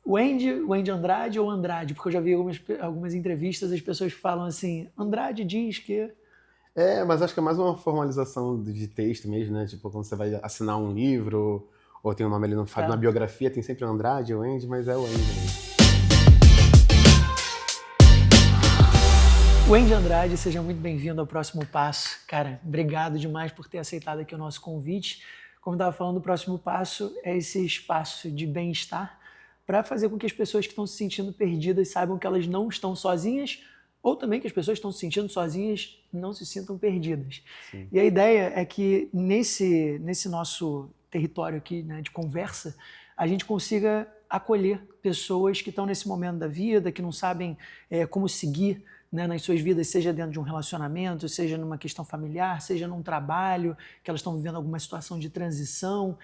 O Andy Andrade ou Andrade? Porque eu já vi algumas entrevistas, as pessoas falam assim, Andrade diz que... Mas acho que é mais uma formalização de texto mesmo, né? Tipo, quando você vai assinar um livro, ou tem o nome ali na Tá. biografia, tem sempre Andrade, o Andy, mas é o Andy mesmo. O Andy Andrade, seja muito bem-vindo ao Próximo Passo. Cara, obrigado demais por ter aceitado aqui o nosso convite. Como eu estava falando, o Próximo Passo é esse espaço de bem-estar para fazer com que as pessoas que estão se sentindo perdidas saibam que elas não estão sozinhas, ou também que as pessoas que estão se sentindo sozinhas não se sintam perdidas. Sim. E a ideia é que nesse nosso território aqui, né, de conversa, a gente consiga acolher pessoas que estão nesse momento da vida, que não sabem como seguir, né, nas suas vidas, seja dentro de um relacionamento, seja numa questão familiar, seja num trabalho, que elas estão vivendo alguma situação de transição.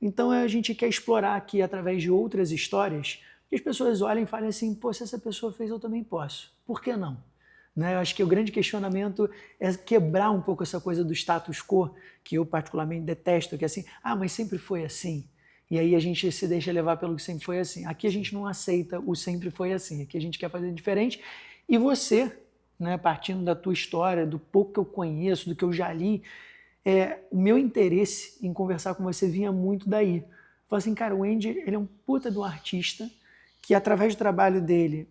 Então a gente quer explorar aqui, através de outras histórias, que as pessoas olhem e falem assim, pô, se essa pessoa fez, eu também posso. Por que não? Né? Eu acho que o grande questionamento é quebrar um pouco essa coisa do status quo, que eu particularmente detesto, que é assim, mas sempre foi assim. E aí a gente se deixa levar pelo que sempre foi assim. Aqui a gente não aceita o sempre foi assim, aqui a gente quer fazer diferente. E você, né, partindo da tua história, do pouco que eu conheço, do que eu já li, o meu interesse em conversar com você vinha muito daí. Eu falei assim, cara, o Andy, ele é um puta de um artista que, através do trabalho dele,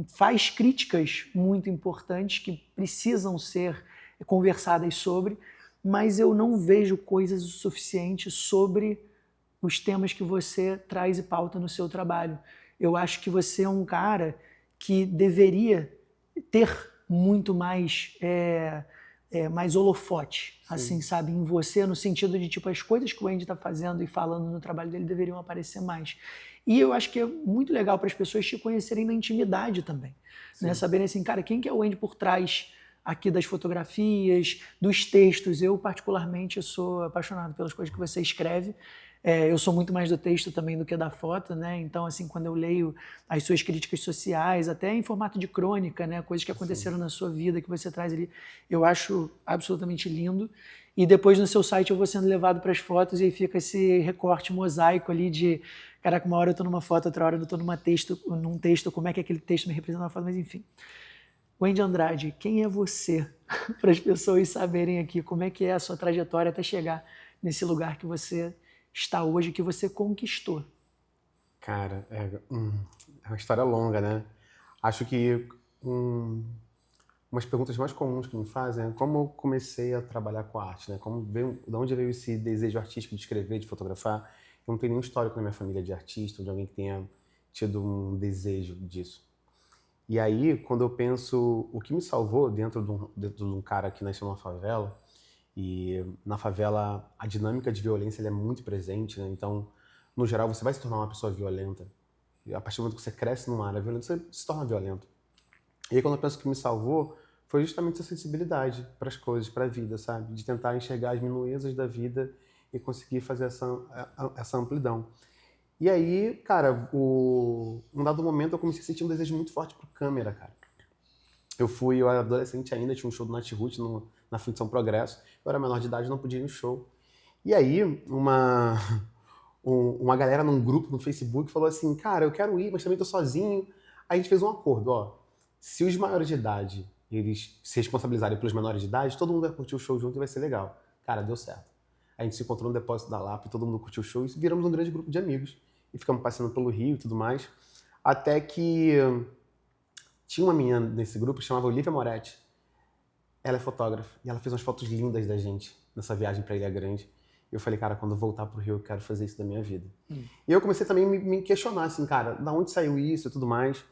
faz críticas muito importantes que precisam ser conversadas sobre, mas eu não vejo coisas o suficiente sobre os temas que você traz e pauta no seu trabalho. Eu acho que você é um cara que deveria ter muito mais mais holofote, assim, sabe, em você, no sentido de, tipo, as coisas que o Andy está fazendo e falando no trabalho dele deveriam aparecer mais. E eu acho que é muito legal para as pessoas te conhecerem na intimidade também, né? Saberem assim, cara, quem que é o Andy por trás aqui das fotografias, dos textos. Eu, particularmente, sou apaixonado pelas coisas que você escreve. Eu sou muito mais do texto também do que da foto, né? Então, assim, quando eu leio as suas críticas sociais, até em formato de crônica, né? Coisas que aconteceram na sua vida, que você traz ali, eu acho absolutamente lindo. E depois no seu site eu vou sendo levado para as fotos e aí fica esse recorte mosaico ali de, caraca, uma hora eu estou numa foto, outra hora eu estou num texto, como é que aquele texto me representa na foto, mas enfim. Wendy Andrade, quem é você? Para as pessoas saberem aqui como é que é a sua trajetória até chegar nesse lugar que você está hoje, que você conquistou. Cara, uma história longa, né? Acho que umas perguntas mais comuns que me fazem é como eu comecei a trabalhar com a arte, né? De onde veio esse desejo artístico de escrever, de fotografar? Eu não tenho nenhum histórico na minha família de artista, ou de alguém que tenha tido um desejo disso. E aí, quando eu penso o que me salvou dentro de um cara que nasceu numa favela, e na favela a dinâmica de violência é muito presente, né? Então, no geral, você vai se tornar uma pessoa violenta. E a partir do momento que você cresce numa área violenta, você se torna violento. E aí, quando eu penso que me salvou, foi justamente essa sensibilidade para as coisas, para a vida, sabe? De tentar enxergar as minuezas da vida e conseguir fazer essa amplidão. E aí, cara, um dado momento eu comecei a sentir um desejo muito forte por câmera, cara. Eu era adolescente ainda, tinha um show do Nat Roots na Fundição Progresso. Eu era menor de idade, não podia ir no show. E aí, uma galera num grupo no Facebook falou assim, cara, eu quero ir, mas também tô sozinho. Aí a gente fez um acordo, ó. Se os maiores de idade, eles se responsabilizarem pelos menores de idade, todo mundo vai curtir o show junto e vai ser legal. Cara, deu certo. A gente se encontrou no depósito da Lapa, todo mundo curtiu o show e viramos um grande grupo de amigos. E ficamos passeando pelo Rio e tudo mais. Até que tinha uma menina nesse grupo que chamava Olivia Moretti. Ela é fotógrafa e ela fez umas fotos lindas da gente nessa viagem pra Ilha Grande. E eu falei, cara, quando eu voltar pro Rio, eu quero fazer isso da minha vida. E eu comecei também a me questionar, assim, cara, da onde saiu isso e tudo mais.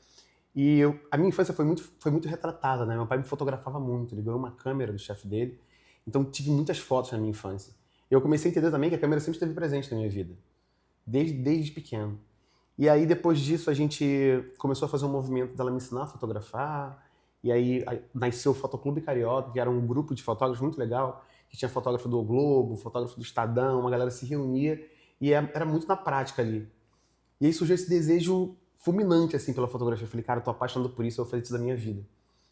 E a minha infância foi muito retratada, né? Meu pai me fotografava muito, ele ganhou uma câmera do chefe dele. Então tive muitas fotos na minha infância. E eu comecei a entender também que a câmera sempre esteve presente na minha vida, desde pequeno. E aí, depois disso, a gente começou a fazer um movimento dela me ensinar a fotografar. E aí nasceu o Fotoclube Carioca, que era um grupo de fotógrafos muito legal, que tinha fotógrafo do O Globo, fotógrafo do Estadão, uma galera se reunia e era muito na prática ali. E aí surgiu esse desejo fulminante, assim, pela fotografia. Eu falei, cara, eu tô apaixonado por isso, eu vou fazer isso da minha vida.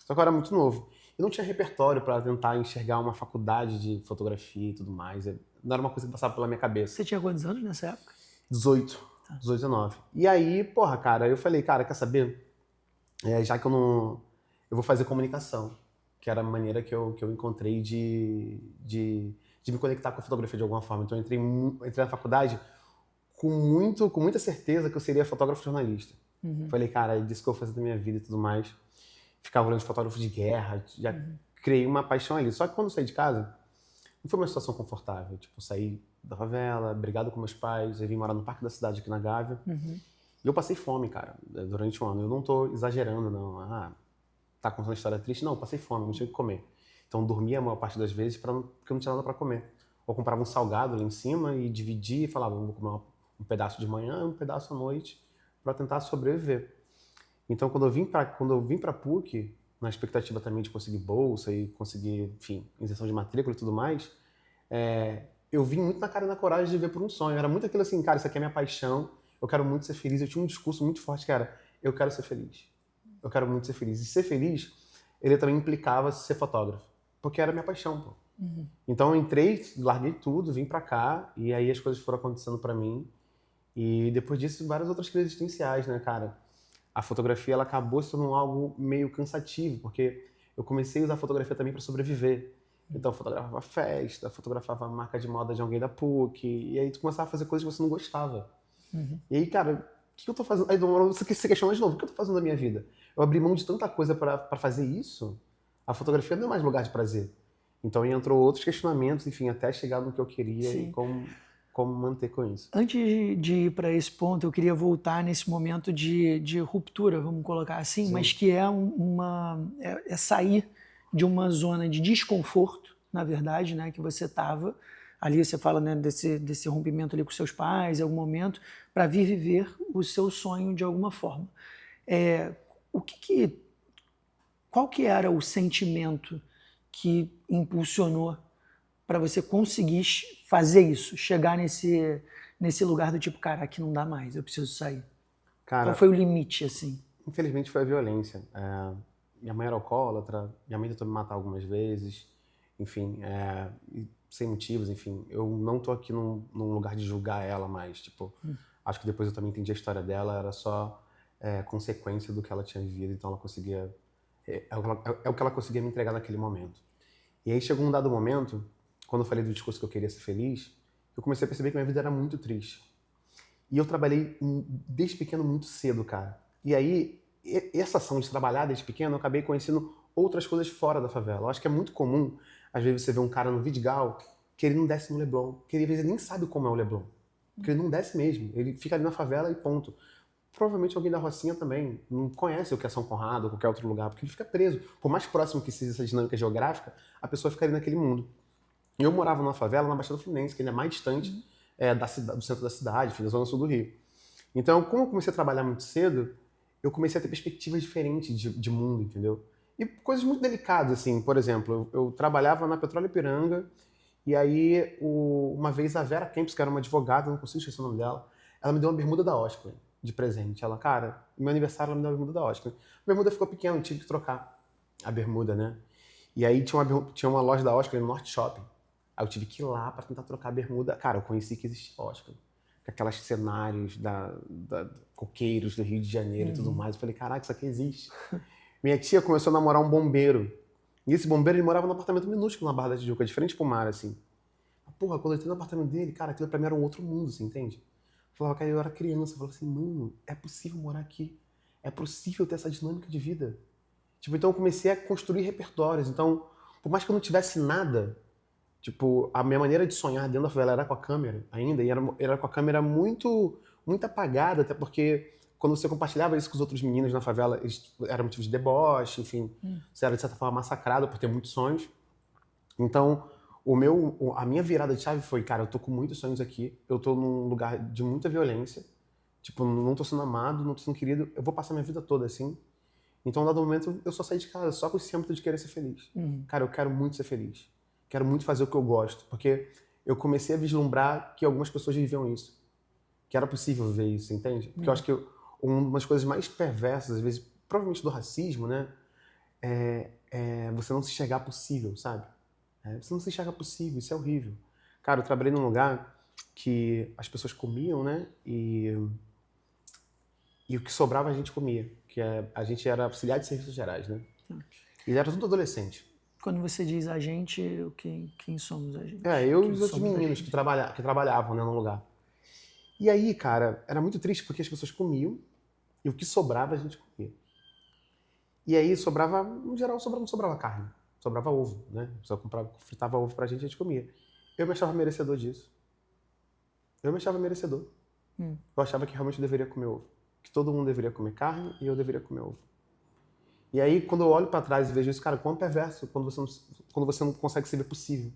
Só que eu era muito novo. Eu não tinha repertório para tentar enxergar uma faculdade de fotografia e tudo mais. Não era uma coisa que passava pela minha cabeça. Você tinha quantos anos nessa época? 18. 18, 19. E aí, porra, cara, eu falei, cara, quer saber? Já que eu não... Eu vou fazer comunicação, que era a maneira que eu encontrei de me conectar com a fotografia de alguma forma. Então eu entrei na faculdade com muita certeza que eu seria fotógrafo jornalista. Falei, cara, é disso que eu vou fazer da minha vida e tudo mais. Ficava olhando fotógrafo de guerra, já criei uma paixão ali. Só que quando eu saí de casa, não foi uma situação confortável. Tipo, eu saí da favela, brigado com meus pais, eu vim morar no Parque da Cidade aqui na Gávea. E eu passei fome, cara, durante um ano. Eu não tô exagerando, não. Tá contando uma história triste? Não, eu passei fome, não tinha o que comer. Então eu dormia a maior parte das vezes porque eu não tinha nada para comer. Ou comprava um salgado lá em cima e dividia e falava, vou comer um pedaço de manhã e um pedaço à noite para tentar sobreviver. Então quando eu vim para PUC, na expectativa também de conseguir bolsa e conseguir, enfim, isenção de matrícula e tudo mais, eu vim muito na cara e na coragem de viver por um sonho. Era muito aquilo assim, cara, isso aqui é minha paixão, eu quero muito ser feliz. Eu tinha um discurso muito forte que era, eu quero ser feliz. Eu quero muito ser feliz. E ser feliz, ele também implicava ser fotógrafo, porque era minha paixão, pô. Então eu entrei, larguei tudo, vim pra cá, e aí as coisas foram acontecendo pra mim. E depois disso, várias outras crises existenciais, né, cara? A fotografia, ela acabou se tornando algo meio cansativo, porque eu comecei a usar a fotografia também pra sobreviver. Então eu fotografava festa, fotografava marca de moda de alguém da PUC, e aí tu começava a fazer coisas que você não gostava. E aí, cara, o que eu tô fazendo? Aí você se questiona de novo, o que eu tô fazendo da minha vida? Eu abri mão de tanta coisa pra fazer isso, a fotografia não é mais lugar de prazer. Então entrou outros questionamentos, enfim, até chegar no que eu queria. Sim. E como manter com isso. Antes de ir para esse ponto, eu queria voltar nesse momento de ruptura, vamos colocar assim, sim, mas que é sair de uma zona de desconforto, na verdade, né, que você estava. Ali você fala, né, desse rompimento ali com seus pais, em algum momento, para vir viver o seu sonho de alguma forma. Qual que era o sentimento que impulsionou para você conseguir fazer isso, chegar nesse lugar do tipo, cara, aqui não dá mais, eu preciso sair? Cara, qual foi o limite, assim? Infelizmente foi a violência. Minha mãe era alcoólatra, minha mãe tentou me matar algumas vezes, enfim, sem motivos, enfim. Eu não tô aqui num lugar de julgar ela mais, tipo, acho que depois eu também entendi a história dela, era só consequência do que ela tinha vivido, então ela conseguia... É o que ela conseguia me entregar naquele momento. E aí chegou um dado momento, quando eu falei do discurso que eu queria ser feliz, eu comecei a perceber que minha vida era muito triste. E eu trabalhei desde pequeno muito cedo, cara. E aí, essa ação de trabalhar desde pequeno, eu acabei conhecendo outras coisas fora da favela. Eu acho que é muito comum, às vezes, você ver um cara no Vidigal que ele não desce no Leblon, que ele, às vezes, nem sabe como é o Leblon. Porque ele não desce mesmo, ele fica ali na favela e ponto. Provavelmente alguém da Rocinha também não conhece o que é São Conrado ou qualquer outro lugar, porque ele fica preso. Por mais próximo que seja essa dinâmica geográfica, a pessoa fica ali naquele mundo. Eu morava numa favela na Baixada Fluminense, que ainda é mais distante do centro da cidade, da zona sul do Rio. Então, como eu comecei a trabalhar muito cedo, eu comecei a ter perspectivas diferentes de mundo, entendeu? E coisas muito delicadas, assim. Por exemplo, eu trabalhava na Petróleo Ipiranga, e aí, uma vez a Vera Kempis, que era uma advogada, não consigo esquecer o nome dela, ela me deu uma bermuda da Oscar de presente. Ela, cara, no meu aniversário ela me deu uma bermuda da Oscar. A bermuda ficou pequena, eu tive que trocar a bermuda, né? E aí tinha uma loja da Oscar no Norte Shopping. Aí eu tive que ir lá pra tentar trocar a bermuda. Cara, eu conheci que existia Oscar. Com aqueles cenários da coqueiros do Rio de Janeiro e tudo mais. Eu falei, caraca, isso aqui existe. Minha tia começou a namorar um bombeiro. E esse bombeiro, ele morava num apartamento minúsculo na Barra da Tijuca, de frente pro mar, assim. Porra, quando eu entrei no apartamento dele, cara, aquilo pra mim era um outro mundo, você entende? Eu falava, cara, eu era criança. Eu falava assim, mano, é possível morar aqui. É possível ter essa dinâmica de vida. Tipo, então eu comecei a construir repertórios. Então, por mais que eu não tivesse nada, tipo, a minha maneira de sonhar dentro da favela era com a câmera ainda, e era com a câmera muito, muito apagada, até porque quando você compartilhava isso com os outros meninos na favela, era motivo de deboche, enfim, você era de certa forma massacrado por ter muitos sonhos. Então, a minha virada de chave foi, cara, eu tô com muitos sonhos aqui, eu tô num lugar de muita violência, tipo, não tô sendo amado, não tô sendo querido, eu vou passar minha vida toda assim. Então, no dado momento, eu só saí de casa, só com esse âmbito de querer ser feliz. Cara, eu quero muito ser feliz. Quero muito fazer o que eu gosto, porque eu comecei a vislumbrar que algumas pessoas viviam isso. Que era possível ver isso, entende? Porque eu acho que uma das coisas mais perversas, às vezes, provavelmente do racismo, né? É você não se enxergar possível, sabe? Você não se enxerga possível, isso é horrível. Cara, eu trabalhei num lugar que as pessoas comiam, né? E o que sobrava a gente comia, a gente era auxiliar de serviços gerais, né? E era tudo adolescente. Quando você diz a gente, quem somos a gente? Eu e Quem os outros somos a meninos gente? que trabalhavam, né, no lugar. E aí, cara, era muito triste porque as pessoas comiam e o que sobrava a gente comia. E aí sobrava, no geral, não sobrava carne, sobrava ovo, né? A pessoa fritava ovo pra gente e a gente comia. Eu me achava merecedor disso. Eu me achava merecedor. Eu achava que realmente eu deveria comer ovo. Que todo mundo deveria comer carne e eu deveria comer ovo. E aí, quando eu olho pra trás e vejo isso, cara, quão perverso quando você não consegue se ver possível,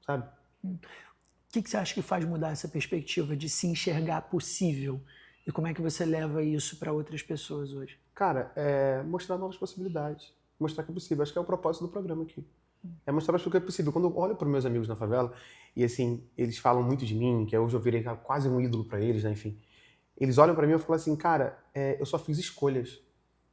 sabe? O que você acha que faz mudar essa perspectiva de se enxergar possível? E como é que você leva isso para outras pessoas hoje? Cara, é mostrar novas possibilidades. Mostrar que é possível. Acho que é o propósito do programa aqui. É mostrar para as pessoas que é possível. Quando eu olho para os meus amigos na favela, e assim, eles falam muito de mim, que hoje eu virei quase um ídolo para eles, né? Enfim. Eles olham para mim e falam assim, cara, eu só fiz escolhas.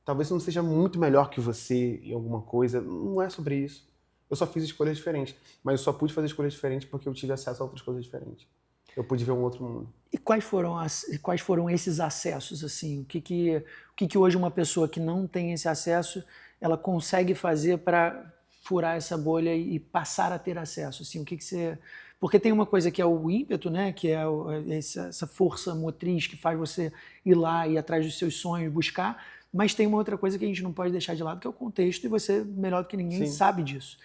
Talvez eu não seja muito melhor que você em alguma coisa. Não é sobre isso. Eu só fiz escolhas diferentes. Mas eu só pude fazer escolhas diferentes porque eu tive acesso a outras coisas diferentes. Eu pude ver um outro mundo. E quais foram esses acessos, assim? O que hoje uma pessoa que não tem esse acesso, ela consegue fazer para furar essa bolha e passar a ter acesso? Assim, o que você... Porque tem uma coisa que é o ímpeto, né? Que é essa força motriz que faz você ir lá, ir atrás dos seus sonhos, buscar. Mas tem uma outra coisa que a gente não pode deixar de lado, que é o contexto, e você, melhor do que ninguém, Sim. sabe disso.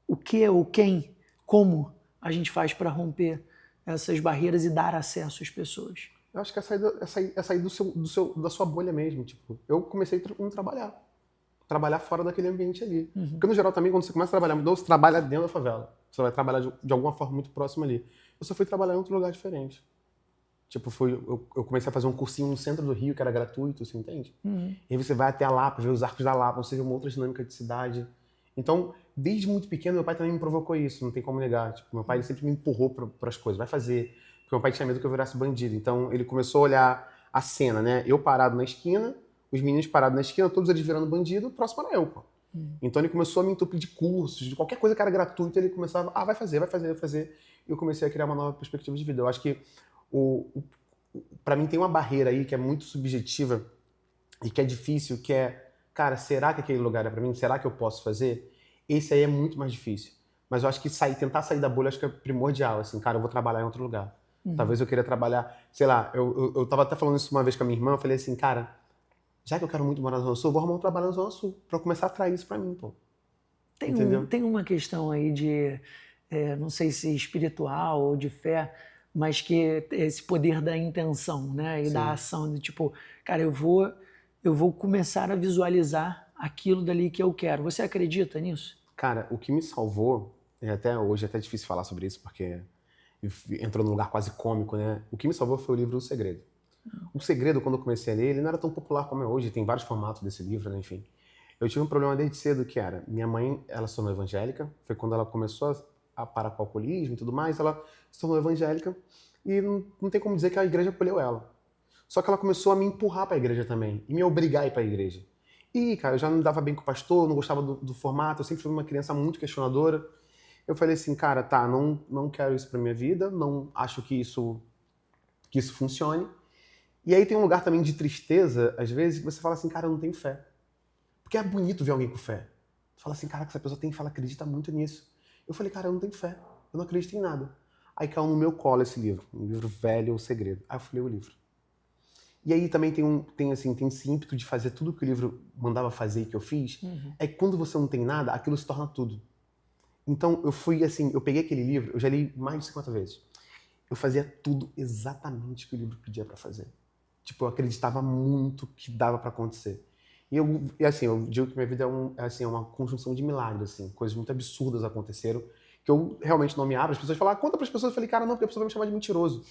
O que ou quem, como a gente faz para romper essas barreiras e dar acesso às pessoas? Eu acho que é sair da sua bolha mesmo. Tipo, eu comecei a trabalhar fora daquele ambiente ali. Porque no geral também, quando você começa a trabalhar, você trabalha dentro da favela. Você vai trabalhar de alguma forma muito próxima ali. Eu só fui trabalhar em outro lugar diferente. Tipo, eu comecei a fazer um cursinho no centro do Rio, que era gratuito, você entende? E aí você vai até a Lapa, ver os arcos da Lapa, você vê uma outra dinâmica de cidade. Então, desde muito pequeno, meu pai também me provocou isso, não tem como negar. Tipo, meu pai sempre me empurrou para as coisas, vai fazer. Porque meu pai tinha medo que eu virasse bandido. Então, ele começou a olhar a cena, né? Eu parado na esquina, os meninos parados na esquina, todos eles virando bandido, o próximo era eu, pô. Então, ele começou a me entupir de cursos, de qualquer coisa que era gratuito, ele começava, vai fazer. E eu comecei a criar uma nova perspectiva de vida. Eu acho que para mim tem uma barreira aí que é muito subjetiva e que é difícil, que é, cara, será que aquele lugar é para mim? Será que eu posso fazer? Esse aí é muito mais difícil. Mas eu acho que tentar sair da bolha, acho que é primordial, assim, cara, eu vou trabalhar em outro lugar. Talvez eu queira trabalhar, sei lá, eu tava até falando isso uma vez com a minha irmã, eu falei assim, cara, já que eu quero muito morar na Zona Sul, eu vou arrumar um trabalho na Zona Sul, pra eu começar a atrair isso pra mim, pô. Tem uma questão aí de, não sei se espiritual ou de fé, mas que esse poder da intenção, né? E da ação, de tipo, cara, eu vou começar a visualizar aquilo dali que eu quero. Você acredita nisso? Cara, o que me salvou, até hoje é até difícil falar sobre isso, porque entrou num lugar quase cômico, né? O que me salvou foi o livro O Segredo. O Segredo, quando eu comecei a ler, ele não era tão popular como é hoje, tem vários formatos desse livro, né? Enfim. Eu tive um problema desde cedo que era, minha mãe, ela se tornou evangélica, foi quando ela começou a parar com o alcoolismo e tudo mais, ela se tornou evangélica e não tem como dizer que a igreja acolheu ela. Só que ela começou a me empurrar para a igreja também e me obrigar a ir para a igreja. E, cara, eu já não dava bem com o pastor, não gostava do formato, eu sempre fui uma criança muito questionadora. Eu falei assim, cara, tá, não quero isso pra minha vida, não acho que isso funcione. E aí tem um lugar também de tristeza, às vezes, que você fala assim, cara, eu não tenho fé. Porque é bonito ver alguém com fé. Você fala assim, cara, essa pessoa acredita muito nisso. Eu falei, cara, eu não tenho fé, eu não acredito em nada. Aí caiu no meu colo esse livro, um livro velho, O Segredo. Aí eu fui ler o livro. E aí também tem esse ímpeto de fazer tudo que o livro mandava fazer e que eu fiz. É que quando você não tem nada, aquilo se torna tudo. Então eu peguei aquele livro, eu já li mais de 50 vezes. Eu fazia tudo exatamente o que o livro pedia pra fazer. Tipo, eu acreditava muito que dava pra acontecer. E assim, eu digo que minha vida é uma conjunção de milagres, assim, coisas muito absurdas aconteceram, que eu realmente não me abro. As pessoas falam, conta pras pessoas. Eu falei, cara, não, porque a pessoa vai me chamar de mentiroso.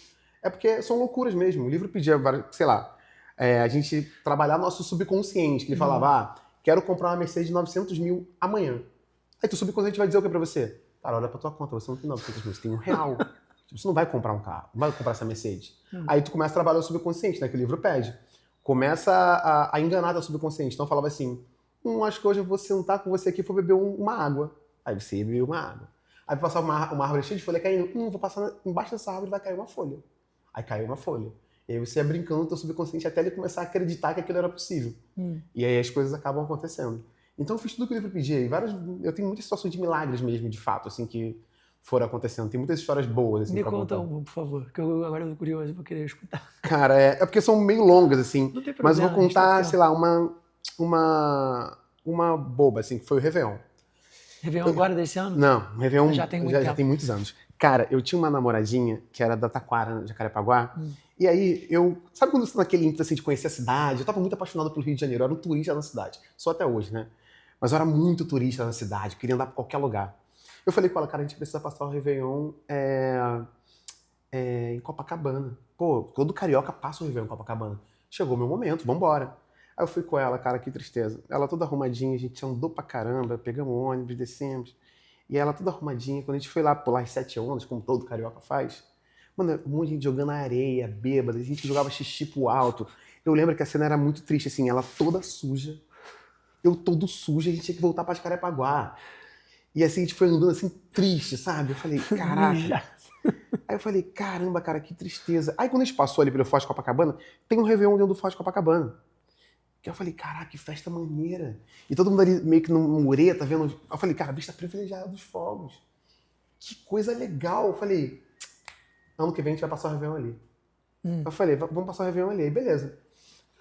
É porque são loucuras mesmo. O livro pedia, sei lá, a gente trabalhar nosso subconsciente, que ele falava, quero comprar uma Mercedes de 900 mil amanhã. Aí tu subconsciente vai dizer o que pra você? Cara, olha pra tua conta, você não tem 900 mil, você tem R$1. Você não vai comprar um carro, não vai comprar essa Mercedes. Aí tu começa a trabalhar o subconsciente, né, que o livro pede. Começa a enganar teu subconsciente. Então eu falava assim, acho que hoje eu vou sentar com você aqui e vou beber uma água. Aí você bebeu uma água. Aí passava uma árvore cheia de folha caindo. Vou passar embaixo dessa árvore e vai cair uma folha. Aí caiu uma folha. E aí você ia brincando no teu subconsciente até ele começar a acreditar que aquilo era possível. E aí as coisas acabam acontecendo. Então eu fiz tudo o que o livro pedia. Eu tenho muitas situações de milagres mesmo, de fato, assim, que foram acontecendo. Tem muitas histórias boas, assim, Me pra conta contar. uma, por favor, que agora eu tô curioso e vou querer escutar. Cara, é porque são meio longas, assim. Não tem Mas eu problema, vou a gente tá com contar, tempo. sei lá, uma boba, assim, que foi o Réveillon. Réveillon agora desse ano? Não, o Réveillon Já tem muito já tempo. tem muitos anos. Cara, eu tinha uma namoradinha que era da Taquara, Jacarepaguá. E aí, sabe quando você tá naquele ímpeto assim, de conhecer a cidade? Eu tava muito apaixonado pelo Rio de Janeiro, eu era um turista na cidade. Sou até hoje, né? Mas eu era muito turista na cidade, queria andar pra qualquer lugar. Eu falei com ela, cara, a gente precisa passar o Réveillon em Copacabana. Pô, todo carioca passa o Réveillon em Copacabana. Chegou o meu momento, vambora. Aí eu fui com ela, cara, que tristeza. Ela toda arrumadinha, a gente andou pra caramba, pegamos um ônibus, descemos. E ela toda arrumadinha, quando a gente foi lá pular as 7 ondas, como todo carioca faz, mano, um monte de gente jogando areia, bêbada, a gente jogava xixi pro alto. Eu lembro que a cena era muito triste, assim, ela toda suja, eu todo sujo, a gente tinha que voltar pra Jacarepaguá. E assim, a gente foi andando assim, triste, sabe? Eu falei, caraca. Aí eu falei, caramba, cara, que tristeza. Aí quando a gente passou ali pelo Forte de Copacabana, tem um Réveillon dentro do Forte de Copacabana. Que eu falei, caraca, que festa maneira. E todo mundo ali meio que numa mureta, vendo. Eu falei, cara, vista privilegiada dos fogos. Que coisa legal. Eu falei, ano que vem a gente vai passar o Réveillon ali. Eu falei, vamos passar o Réveillon ali. Aí, beleza.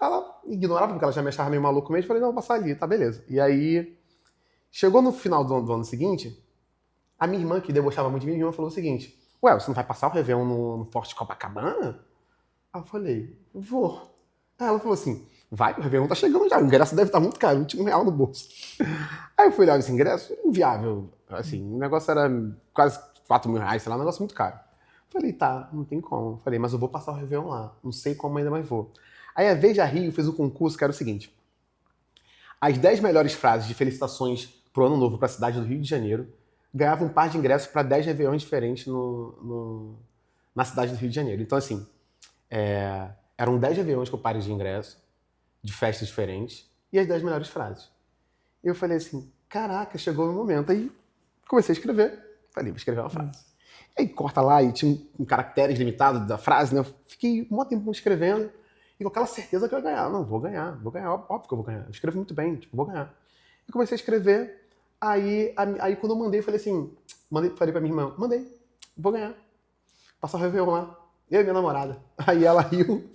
Ela ignorava, porque ela já me achava meio maluco mesmo. Eu falei, não, vou passar ali, tá, beleza. E aí, chegou no final do ano seguinte, a minha irmã, que debochava muito de mim, minha irmã falou o seguinte, ué, você não vai passar o Réveillon no Forte de Copacabana? Aí eu falei, vou. Aí ela falou assim, vai, o Réveillon tá chegando já, o ingresso deve estar muito caro, R$1 no bolso. Aí eu fui olhar esse ingresso, inviável, assim, o negócio era quase R$4.000, sei lá, um negócio muito caro. Falei, tá, não tem como. Falei, mas eu vou passar o Réveillon lá, não sei como ainda, mas vou. Aí a Veja Rio fez um concurso que era o seguinte, as 10 melhores frases de felicitações pro Ano Novo pra cidade do Rio de Janeiro ganhavam um par de ingressos para 10 Réveillons diferentes na cidade do Rio de Janeiro. Então, assim, eram 10 Réveillons com pares de ingresso, de festas diferentes, e as 10 melhores frases. E eu falei assim, caraca, chegou o meu momento. Aí comecei a escrever. Falei, vou escrever uma frase. Aí corta lá, e tinha um caracteres limitado da frase, né? Eu fiquei um tempo escrevendo, e com aquela certeza que eu ia ganhar. Não, vou ganhar, óbvio que eu vou ganhar. Eu escrevo muito bem, tipo, vou ganhar. E comecei a escrever, aí quando eu mandei, eu falei assim, falei pra minha irmã, mandei, vou ganhar. Passar o Réveillon lá, eu e minha namorada. Aí ela riu,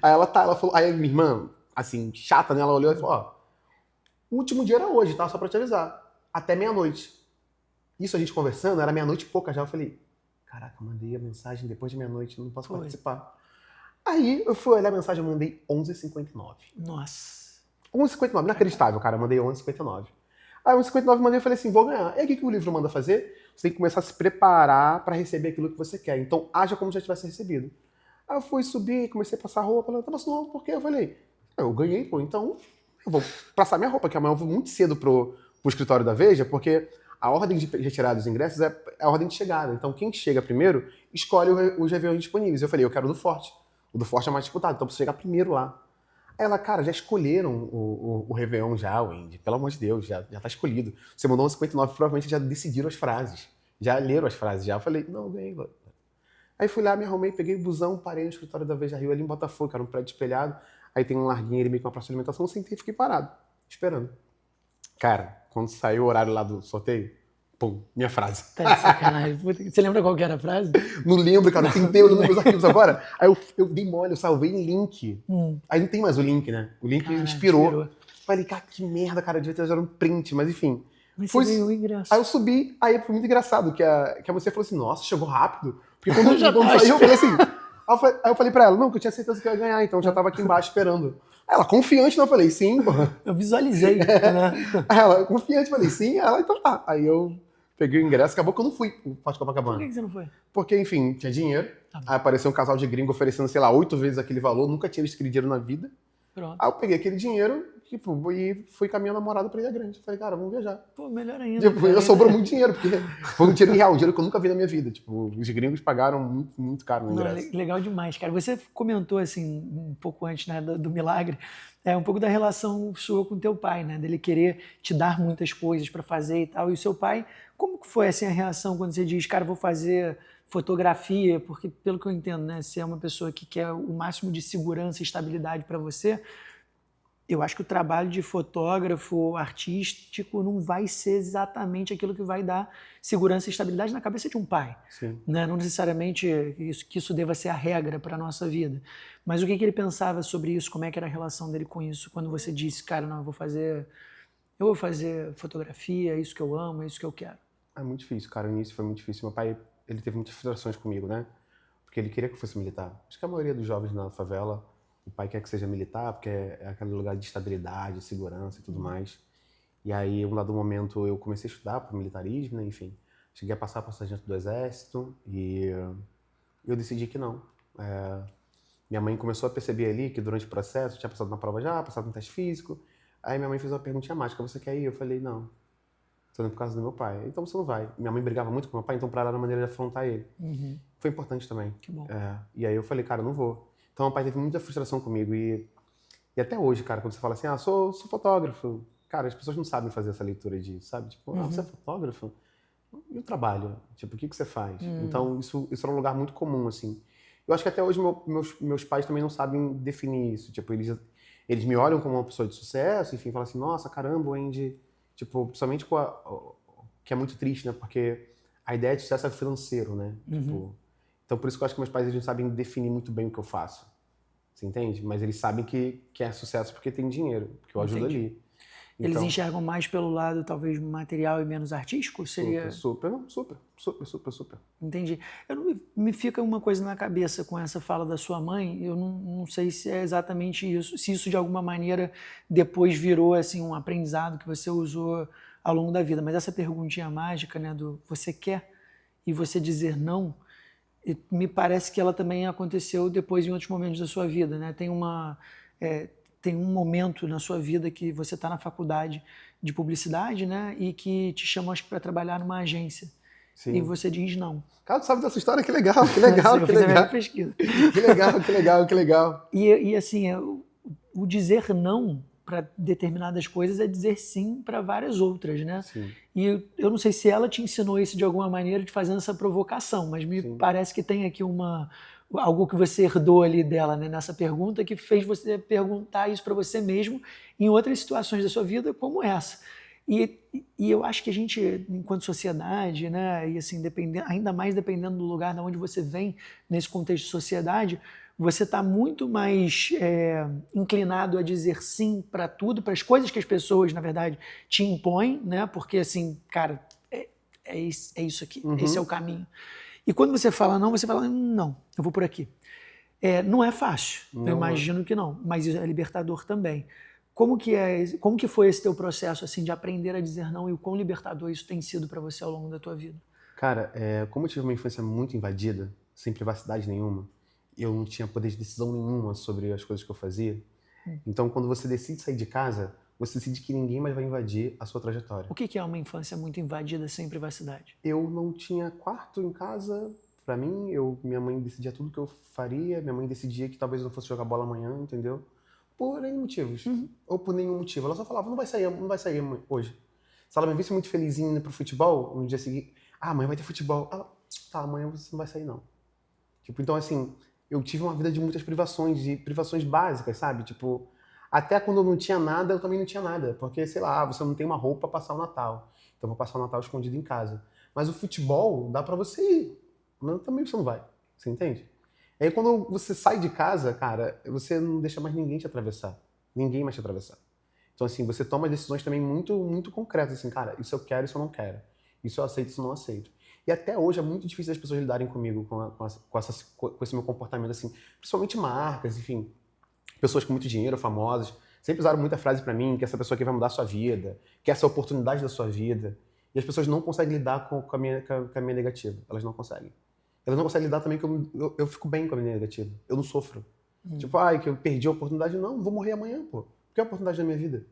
ela falou, aí minha irmã, assim, chata, né? Ela olhou e falou, ó, o último dia era hoje, tá? Só pra te avisar. Até meia-noite. Isso a gente conversando, era meia-noite e pouca já. Eu falei, caraca, mandei a mensagem depois de meia-noite, não posso participar. Aí eu fui olhar a mensagem, eu mandei 11h59. Nossa. 11h59, inacreditável, cara. Eu mandei 11h59. Aí 11h59 eu mandei e falei assim, vou ganhar. E aí o que o livro manda fazer? Você tem que começar a se preparar pra receber aquilo que você quer. Então haja como já tivesse recebido. Aí eu fui subir, comecei a passar roupa. Ela, tá passando roupa por quê? Eu falei, eu ganhei, pô, então eu vou passar minha roupa, que amanhã eu vou muito cedo pro escritório da Veja, porque a ordem de retirada dos ingressos é a ordem de chegada. Então quem chega primeiro escolhe os Réveillons disponíveis. Eu falei, eu quero o do Forte. O do Forte é mais disputado, então eu preciso chegar primeiro lá. Aí ela, cara, já escolheram o Réveillon já, Wendy. Pelo amor de Deus, já tá escolhido. Você mandou 11h59, provavelmente já decidiram as frases. Já leram as frases já. Eu falei, não, eu ganhei. Aí fui lá, me arrumei, peguei o busão, parei no escritório da Veja Rio ali em Botafogo, que era um prédio espelhado. Aí tem um larguinho ali meio com uma praça de alimentação. Eu sentei e fiquei parado, esperando. Cara, quando saiu o horário lá do sorteio, pum, minha frase. Tá de sacanagem. Você lembra qual que era a frase? Não lembro, cara. Eu tentei olhando meus arquivos agora. Aí eu dei mole, eu salvei em link. Aí não tem mais o link, né? O link expirou. Falei, cara, que merda, cara. Eu devia ter usado um print, mas enfim. Mas você ganhou o ingresso. Aí eu subi, aí foi muito engraçado, que a você falou assim, nossa, chegou rápido. Porque quando saiu, eu falei assim... Aí eu falei pra ela, não, que eu tinha certeza que eu ia ganhar, então eu já tava aqui embaixo esperando. Aí ela, confiante, não, eu falei, sim, porra. Eu visualizei, né? Aí ela, confiante, falei, sim, ela, então tá. Aí eu peguei o ingresso, acabou que eu não fui pro Forte Copacabana. Por que você não foi? Porque, enfim, tinha dinheiro. Aí apareceu um casal de gringo oferecendo, sei lá, 8 vezes aquele valor, nunca tinha visto aquele dinheiro na vida. Pronto. Aí eu peguei aquele dinheiro, tipo, e fui com a minha namorada pra Ilha Grande. Falei, cara, vamos viajar. Pô, melhor ainda. Tipo, ainda sobrou muito dinheiro, porque foi um dinheiro real, um dinheiro que eu nunca vi na minha vida. Tipo, os gringos pagaram muito, muito caro no Não, ingresso. legal demais, cara. Você comentou, assim, um pouco antes, né, do milagre, um pouco da relação sua com teu pai, né? Dele querer te dar muitas coisas para fazer e tal. E o seu pai, como que foi, assim, a reação quando você diz, cara, vou fazer fotografia? Porque, pelo que eu entendo, né, você é uma pessoa que quer o máximo de segurança e estabilidade para você. Eu acho que o trabalho de fotógrafo artístico não vai ser exatamente aquilo que vai dar segurança e estabilidade na cabeça de um pai. Sim. Né? Não necessariamente que isso deva ser a regra para a nossa vida. Mas o que ele pensava sobre isso? Como é que era a relação dele com isso? Quando você disse, cara, não, eu vou fazer fotografia, é isso que eu amo, é isso que eu quero. É muito difícil, cara. O início foi muito difícil. Meu pai, ele teve muitas frustrações comigo, né? Porque ele queria que eu fosse militar. Acho que a maioria dos jovens na favela, o pai quer que seja militar, porque é aquele lugar de estabilidade, segurança e tudo mais. E aí, um dado momento, eu comecei a estudar para o militarismo, né? Enfim. Cheguei a passar para sargento do exército e eu decidi que não. Minha mãe começou a perceber ali que durante o processo, eu tinha passado na prova já, passado no teste físico. Aí minha mãe fez uma perguntinha mágica, você quer ir? Eu falei, não. Tô indo por causa do meu pai. Então você não vai. Minha mãe brigava muito com meu pai, então pra ela era uma maneira de afrontar ele. Foi importante também. Que bom. E aí eu falei, cara, eu não vou. Então meu pai teve muita frustração comigo e até hoje, cara, quando você fala assim, sou fotógrafo. Cara, as pessoas não sabem fazer essa leitura disso, sabe? Tipo, você é fotógrafo? E o trabalho? Tipo, o que você faz? Então isso era um lugar muito comum, assim. Eu acho que até hoje meus pais também não sabem definir isso. Tipo, eles me olham como uma pessoa de sucesso, enfim, falam assim, nossa, caramba, o Andy... Tipo, principalmente que é muito triste, né? Porque a ideia de sucesso é financeiro, né? Tipo, então, por isso que eu acho que meus pais eles não sabem definir muito bem o que eu faço. Você entende? Mas eles sabem que é sucesso porque tem dinheiro, porque eu ajudo ali. Eles Então, enxergam mais pelo lado, talvez, material e menos artístico? Seria... super. Entendi. Me fica uma coisa na cabeça com essa fala da sua mãe, eu não sei se é exatamente isso, se isso de alguma maneira depois virou assim, um aprendizado que você usou ao longo da vida, mas essa perguntinha mágica, né, do você quer e você dizer não, me parece que ela também aconteceu depois em outros momentos da sua vida, né? Tem um momento na sua vida que você está na faculdade de publicidade, né, e que te chamam, acho que, para trabalhar numa agência. Sim. E você diz não. Cara, tu sabe dessa história? Que legal, que legal, eu que fiz legal. A minha pesquisa. Que legal, que legal, que legal. E assim, o dizer não para determinadas coisas é dizer sim para várias outras, né? Sim. E eu não sei se ela te ensinou isso de alguma maneira, de fazendo essa provocação, mas me parece que tem aqui algo que você herdou ali dela, né, nessa pergunta, que fez você perguntar isso para você mesmo em outras situações da sua vida como essa. E eu acho que a gente, enquanto sociedade, né, e assim, ainda mais dependendo do lugar de onde você vem, nesse contexto de sociedade, você está muito mais inclinado a dizer sim para tudo, para as coisas que as pessoas, na verdade, te impõem, né? Porque, assim, cara, é isso aqui, esse é o caminho. E quando você fala não, você fala, não, eu vou por aqui. Não é fácil, eu imagino que não, mas é libertador também. Como que foi esse teu processo assim, de aprender a dizer não e o quão libertador isso tem sido para você ao longo da tua vida? Cara, como eu tive uma infância muito invadida, sem privacidade nenhuma, eu não tinha poder de decisão nenhuma sobre as coisas que eu fazia. Então, quando você decide sair de casa, você decide que ninguém mais vai invadir a sua trajetória. O que é uma infância muito invadida sem privacidade? Eu não tinha quarto em casa pra mim, minha mãe decidia tudo que eu faria, minha mãe decidia que talvez eu não fosse jogar bola amanhã, entendeu? Por N motivos, ou por nenhum motivo. Ela só falava, não vai sair hoje. Se ela me visse muito felizinho indo pro futebol, no dia seguinte, amanhã vai ter futebol. Tá, amanhã você não vai sair não. Tipo, então assim, eu tive uma vida de muitas privações, de privações básicas, sabe? Tipo, até quando eu não tinha nada, eu também não tinha nada. Porque, sei lá, você não tem uma roupa pra passar o Natal. Então eu vou passar o Natal escondido em casa. Mas o futebol, dá pra você ir. Mas também você não vai. Você entende? E aí quando você sai de casa, cara, você não deixa mais ninguém te atravessar. Ninguém mais te atravessar. Então, assim, você toma decisões também muito, muito concretas. Assim, cara, isso eu quero, isso eu não quero. Isso eu aceito, isso eu não aceito. E até hoje é muito difícil as pessoas lidarem comigo com esse meu comportamento, assim. Principalmente marcas, enfim. Pessoas com muito dinheiro, famosas. Sempre usaram muita frase pra mim, que essa pessoa aqui vai mudar a sua vida, que essa é a oportunidade da sua vida. E as pessoas não conseguem lidar com a minha negativa. Elas não conseguem. Elas não conseguem lidar também que eu fico bem com a minha negativa. Eu não sofro. Tipo, ai, que eu perdi a oportunidade. Não vou morrer amanhã, pô. Que é a oportunidade da minha vida?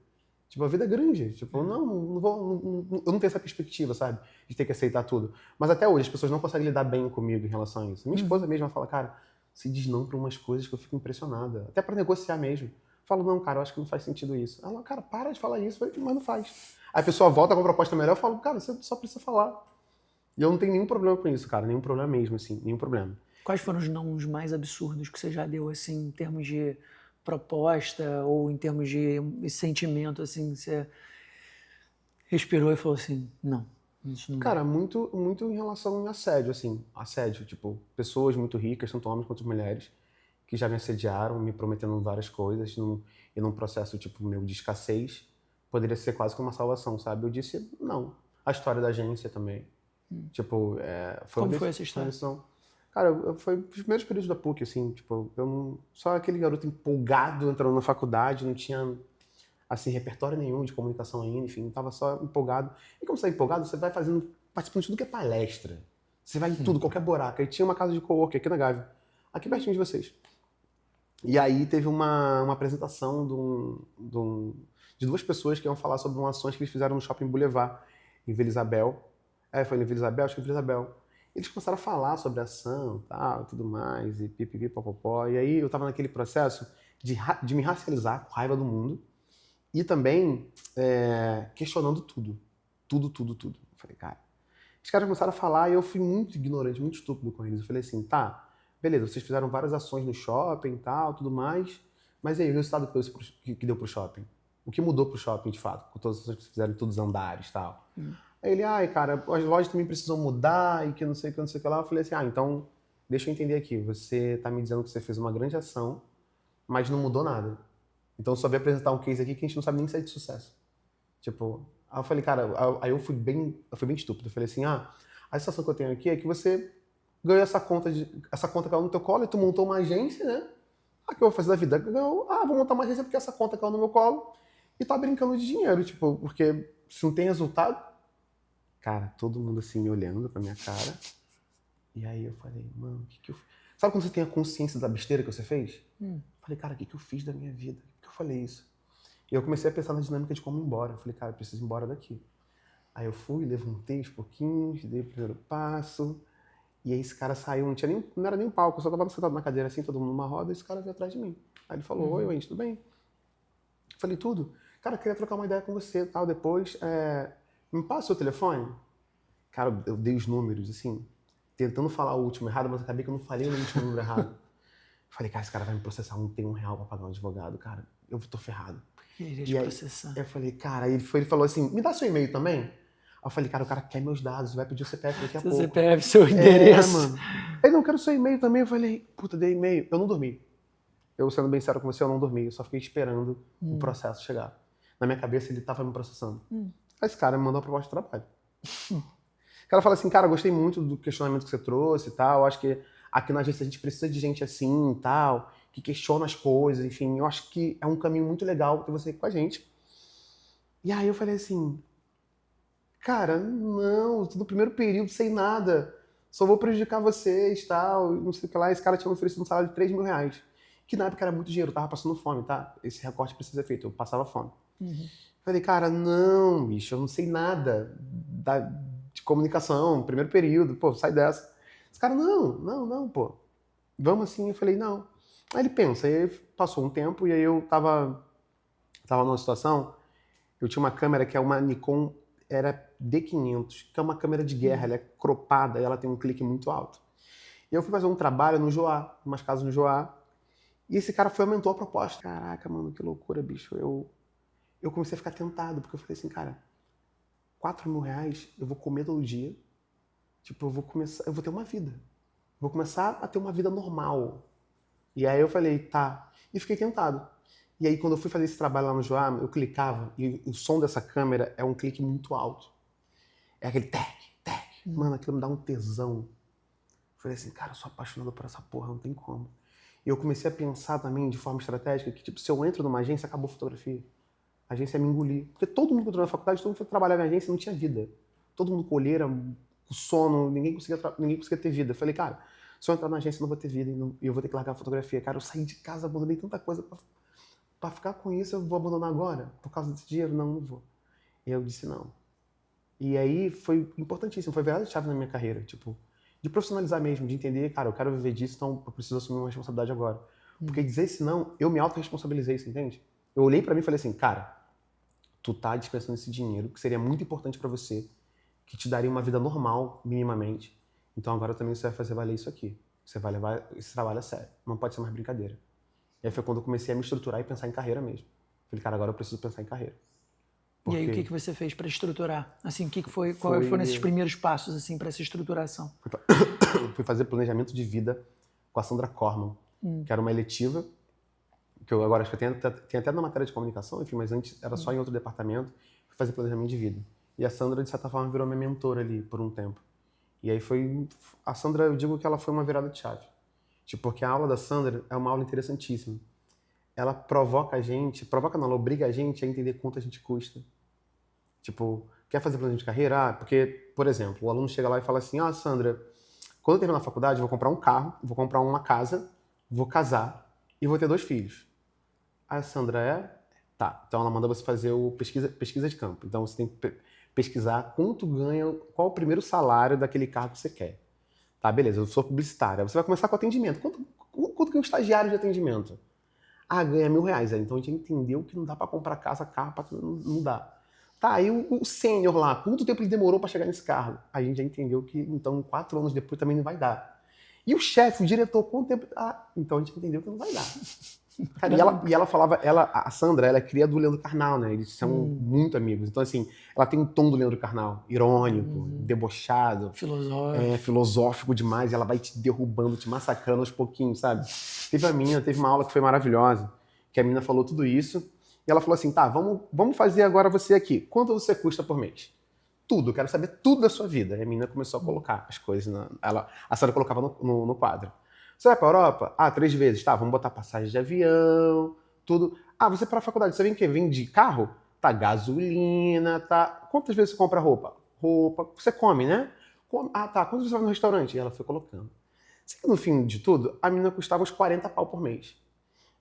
Tipo, a vida é grande. Tipo, não vou, eu não tenho essa perspectiva, sabe? De ter que aceitar tudo. Mas até hoje as pessoas não conseguem lidar bem comigo em relação a isso. Minha esposa mesma fala, cara, se diz não pra umas coisas que eu fico impressionada. Até pra negociar mesmo. Eu falo, não, cara, eu acho que não faz sentido isso. Ela, cara, para de falar isso. Eu falei, mas não faz. Aí a pessoa volta com uma proposta melhor, eu falo, cara, você só precisa falar. E eu não tenho nenhum problema com isso, cara. Nenhum problema mesmo, assim. Nenhum problema. Quais foram os nãos mais absurdos que você já deu, assim, em termos de proposta ou em termos de sentimento, assim, você respirou e falou assim, não, isso não vai. Cara, muito em relação a assédio, assim. Assédio, tipo, pessoas muito ricas, tanto homens quanto mulheres, que já me assediaram, me prometendo várias coisas, e num processo, tipo, meu de escassez, poderia ser quase que uma salvação, sabe? Eu disse, não. A história da agência também. Tipo, Como foi essa foi uma história? decisão. Cara, foi os primeiros períodos da PUC, assim, tipo, eu não, só aquele garoto empolgado entrando na faculdade, não tinha, assim, repertório nenhum de comunicação ainda, enfim, tava só empolgado. E como você tá empolgado, você vai participando de tudo que é palestra. Você vai em tudo, qualquer buraco. Aí tinha uma casa de coworking aqui na Gávea, aqui pertinho de vocês. E aí teve uma apresentação de duas pessoas que iam falar sobre umas ações que eles fizeram no Shopping Boulevard, em Vila Isabel. Foi em Vila Isabel? Acho que em Vila Isabel. Eles começaram a falar sobre a ação, tal, tudo mais, e pipipi, popopó. E aí eu tava naquele processo de me racializar, com raiva do mundo, e também questionando tudo. Tudo. Eu falei, cara... Os caras começaram a falar e eu fui muito ignorante, muito estúpido com eles. Eu falei assim, tá, beleza, vocês fizeram várias ações no shopping e tal, tudo mais, mas aí, o resultado que deu pro shopping? O que mudou pro shopping, de fato, com todas as ações que vocês fizeram em todos os andares e tal? Aí ele, ai, cara, as lojas também precisam mudar e que não sei o que, não sei o que lá. Eu falei assim, então, deixa eu entender aqui, você tá me dizendo que você fez uma grande ação, mas não mudou nada. Então, eu só veio apresentar um case aqui que a gente não sabe nem se é de sucesso. Tipo, aí eu falei, cara, aí eu fui bem estúpido. Eu falei assim, a sensação que eu tenho aqui é que você ganhou essa conta caiu no teu colo e tu montou uma agência, né? O que eu vou fazer da vida? Vou montar uma agência porque essa conta caiu no meu colo e tá brincando de dinheiro, tipo, porque se não tem resultado, cara, todo mundo assim me olhando pra minha cara. E aí eu falei, mano, o que eu fiz? Sabe quando você tem a consciência da besteira que você fez? Falei, cara, o que eu fiz da minha vida? Por que eu falei isso? E eu comecei a pensar na dinâmica de como ir embora. Eu falei, cara, eu preciso ir embora daqui. Aí eu fui, levantei os pouquinhos, dei o primeiro passo. E aí esse cara saiu, não era nem um palco, eu só tava sentado na cadeira assim, todo mundo numa roda, e esse cara veio atrás de mim. Aí ele falou, oi, Wendy, tudo bem? Eu falei, tudo. Cara, eu queria trocar uma ideia com você tal, depois. Me passa o seu telefone? Cara, eu dei os números, assim, tentando falar o último errado, mas acabei que eu não falei o último número errado. Falei, cara, esse cara vai me processar, não tem R$1 pra pagar um advogado, cara. Eu tô ferrado. Ele iria te E aí, processar. eu falei, cara, aí ele falou assim, me dá seu e-mail também? Aí eu falei, cara, o cara quer meus dados, vai pedir o CPF daqui a Seu pouco. CPF, seu endereço. Mano. Ele não quero seu e-mail também. Eu falei, puta, dei e-mail. Eu não dormi. Eu, sendo bem sério com você, eu não dormi. Eu só fiquei esperando o processo chegar. Na minha cabeça, ele tava me processando. Aí esse cara me mandou uma proposta de trabalho. O cara fala assim, cara, gostei muito do questionamento que você trouxe e tal. Acho que aqui na agência a gente precisa de gente assim e tal, que questiona as coisas, enfim. Eu acho que é um caminho muito legal ter você aqui com a gente. E aí eu falei assim, cara, não, tô no primeiro período, sem nada. Só vou prejudicar vocês, tal, não sei o que lá. Esse cara tinha me oferecido um salário de R$3.000. Que na época era muito dinheiro, eu tava passando fome, tá? Esse recorte precisa ser feito, eu passava fome. Falei, cara, não, bicho, eu não sei nada de comunicação, primeiro período, pô, sai dessa. Esse cara, não, pô. Vamos assim, eu falei, não. Aí ele pensa, aí passou um tempo e aí eu tava numa situação, eu tinha uma câmera que é uma Nikon, era D500, que é uma câmera de guerra, ela é cropada e ela tem um clique muito alto. E eu fui fazer um trabalho no Joá, umas casas no Joá, e esse cara aumentou a proposta. Caraca, mano, que loucura, bicho. Eu comecei a ficar tentado, porque eu falei assim, cara, R$4.000 eu vou comer todo dia, tipo, eu vou ter uma vida. Vou começar a ter uma vida normal. E aí eu falei, tá. E fiquei tentado. E aí quando eu fui fazer esse trabalho lá no Joá, eu clicava, e o som dessa câmera é um clique muito alto. É aquele tec. Mano, aquilo me dá um tesão. Eu falei assim, cara, eu sou apaixonado por essa porra, não tem como. E eu comecei a pensar também de forma estratégica que, tipo, se eu entro numa agência, acabou a fotografia. A agência ia me engolir. Porque todo mundo que entrou na faculdade, todo mundo foi trabalhar na agência, não tinha vida. Todo mundo com olheira, com sono, ninguém conseguia ter vida. Eu falei, cara, Se eu entrar na agência, eu não vou ter vida e eu vou ter que largar a fotografia. Cara, eu saí de casa, abandonei tanta coisa pra ficar com isso, eu vou abandonar agora? Por causa desse dinheiro? Não, não vou. E eu disse não. E aí foi importantíssimo, foi virada de chave na minha carreira, tipo, de profissionalizar mesmo, de entender, cara, eu quero viver disso, então eu preciso assumir uma responsabilidade agora. Porque dizer esse não, eu me autorresponsabilizei, você entende? Eu olhei pra mim e falei assim, cara, tu tá dispensando esse dinheiro, que seria muito importante pra você, que te daria uma vida normal, minimamente. Então agora também você vai fazer valer isso aqui. Você vai levar esse trabalho a sério. Não pode ser mais brincadeira. E aí foi quando eu comecei a me estruturar e pensar em carreira mesmo. Falei, cara, agora eu preciso pensar em carreira. Porque... E aí, o que você fez para estruturar? Assim, qual foram esses primeiros passos assim para essa estruturação? Fui fazer planejamento de vida com a Sandra Corman, que era uma eletiva, que eu agora acho que tem até na matéria de comunicação, enfim, mas antes era só em outro departamento. Fui fazer planejamento de vida. E a Sandra, de certa forma, virou minha mentora ali por um tempo. E aí foi... A Sandra, eu digo que ela foi uma virada de chave. Tipo, porque a aula da Sandra é uma aula interessantíssima. Ela provoca a gente, provoca não, ela obriga a gente a entender quanto a gente custa. Tipo, quer fazer planejamento de carreira? Ah, porque, por exemplo, o aluno chega lá e fala assim, ah, Sandra, quando eu terminar a faculdade, eu vou comprar um carro, vou comprar uma casa, vou casar e vou ter 2 filhos. Aí a Sandra tá, então ela manda você fazer o pesquisa de campo. Então você tem que pesquisar quanto ganha, qual o primeiro salário daquele cargo que você quer. Tá, beleza, eu sou publicitária. Você vai começar com atendimento. Quanto que é um estagiário de atendimento? Ah, ganha R$1.000. Então a gente entendeu que não dá para comprar casa, carro, não dá. Tá, aí o sênior lá, quanto tempo ele demorou para chegar nesse cargo? A gente já entendeu que, então, 4 anos depois também não vai dar. E o chefe, o diretor, quanto tempo... Ah, então a gente entendeu que não vai dar. Cara, e ela falava, a Sandra, ela é cria do Leandro Carnal, né? Eles são muito amigos. Então, assim, ela tem um tom do Leandro Carnal, irônico, debochado, filosófico demais. E ela vai te derrubando, te massacrando aos pouquinhos, sabe? Teve uma aula que foi maravilhosa, que a menina falou tudo isso. E ela falou assim, tá, vamos fazer agora você aqui. Quanto você custa por mês? Tudo, eu quero saber tudo da sua vida. E a menina começou a colocar as coisas, a Sandra colocava no quadro. Você vai pra Europa? Ah, 3 vezes. Tá, vamos botar passagem de avião, tudo. Ah, você para a faculdade, você vem o quê? Vem de carro? Tá, gasolina, tá. Quantas vezes você compra roupa? Roupa. Você come, né? Ah, tá. Quantas vezes você vai no restaurante? E ela foi colocando. Sei que no fim de tudo, a menina custava uns 40 pau por mês.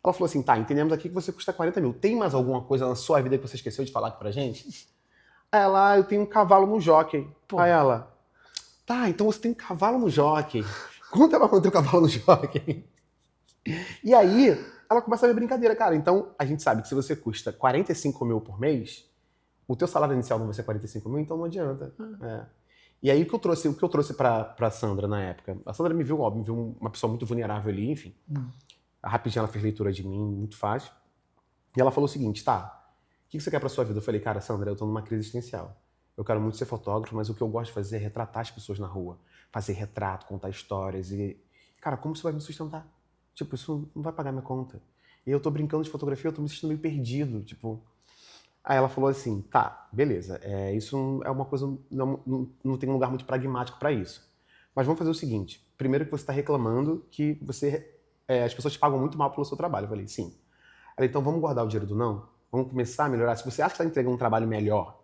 Ela falou assim, tá, entendemos aqui que você custa 40 mil. Tem mais alguma coisa na sua vida que você esqueceu de falar aqui pra gente? Aí ela, eu tenho um cavalo no jockey. Pô. Aí ela, tá, então você tem um cavalo no jockey. Quanto ela mantém o cavalo no jockey? E aí, ela começa a ver brincadeira, cara. Então, a gente sabe que se você custa 45 mil por mês, o teu salário inicial não vai ser 45 mil, então não adianta. E aí, o que eu trouxe pra Sandra na época? A Sandra me viu, óbvio, me viu uma pessoa muito vulnerável ali, enfim. Rapidinho ela fez leitura de mim, muito fácil. E ela falou o seguinte, tá, o que você quer pra sua vida? Eu falei, cara, Sandra, eu tô numa crise existencial. Eu quero muito ser fotógrafo, mas o que eu gosto de fazer é retratar as pessoas na rua. Fazer retrato, contar histórias e... Cara, como isso vai me sustentar? Tipo, isso não vai pagar minha conta. E eu tô brincando de fotografia, eu tô me sentindo meio perdido, tipo... Aí ela falou assim, tá, beleza, isso é uma coisa... Não tem um lugar muito pragmático pra isso. Mas vamos fazer o seguinte. Primeiro que você tá reclamando que as pessoas te pagam muito mal pelo seu trabalho. Eu falei, sim. Ela, então vamos guardar o dinheiro do não? Vamos começar a melhorar? Se você acha que está entregando um trabalho melhor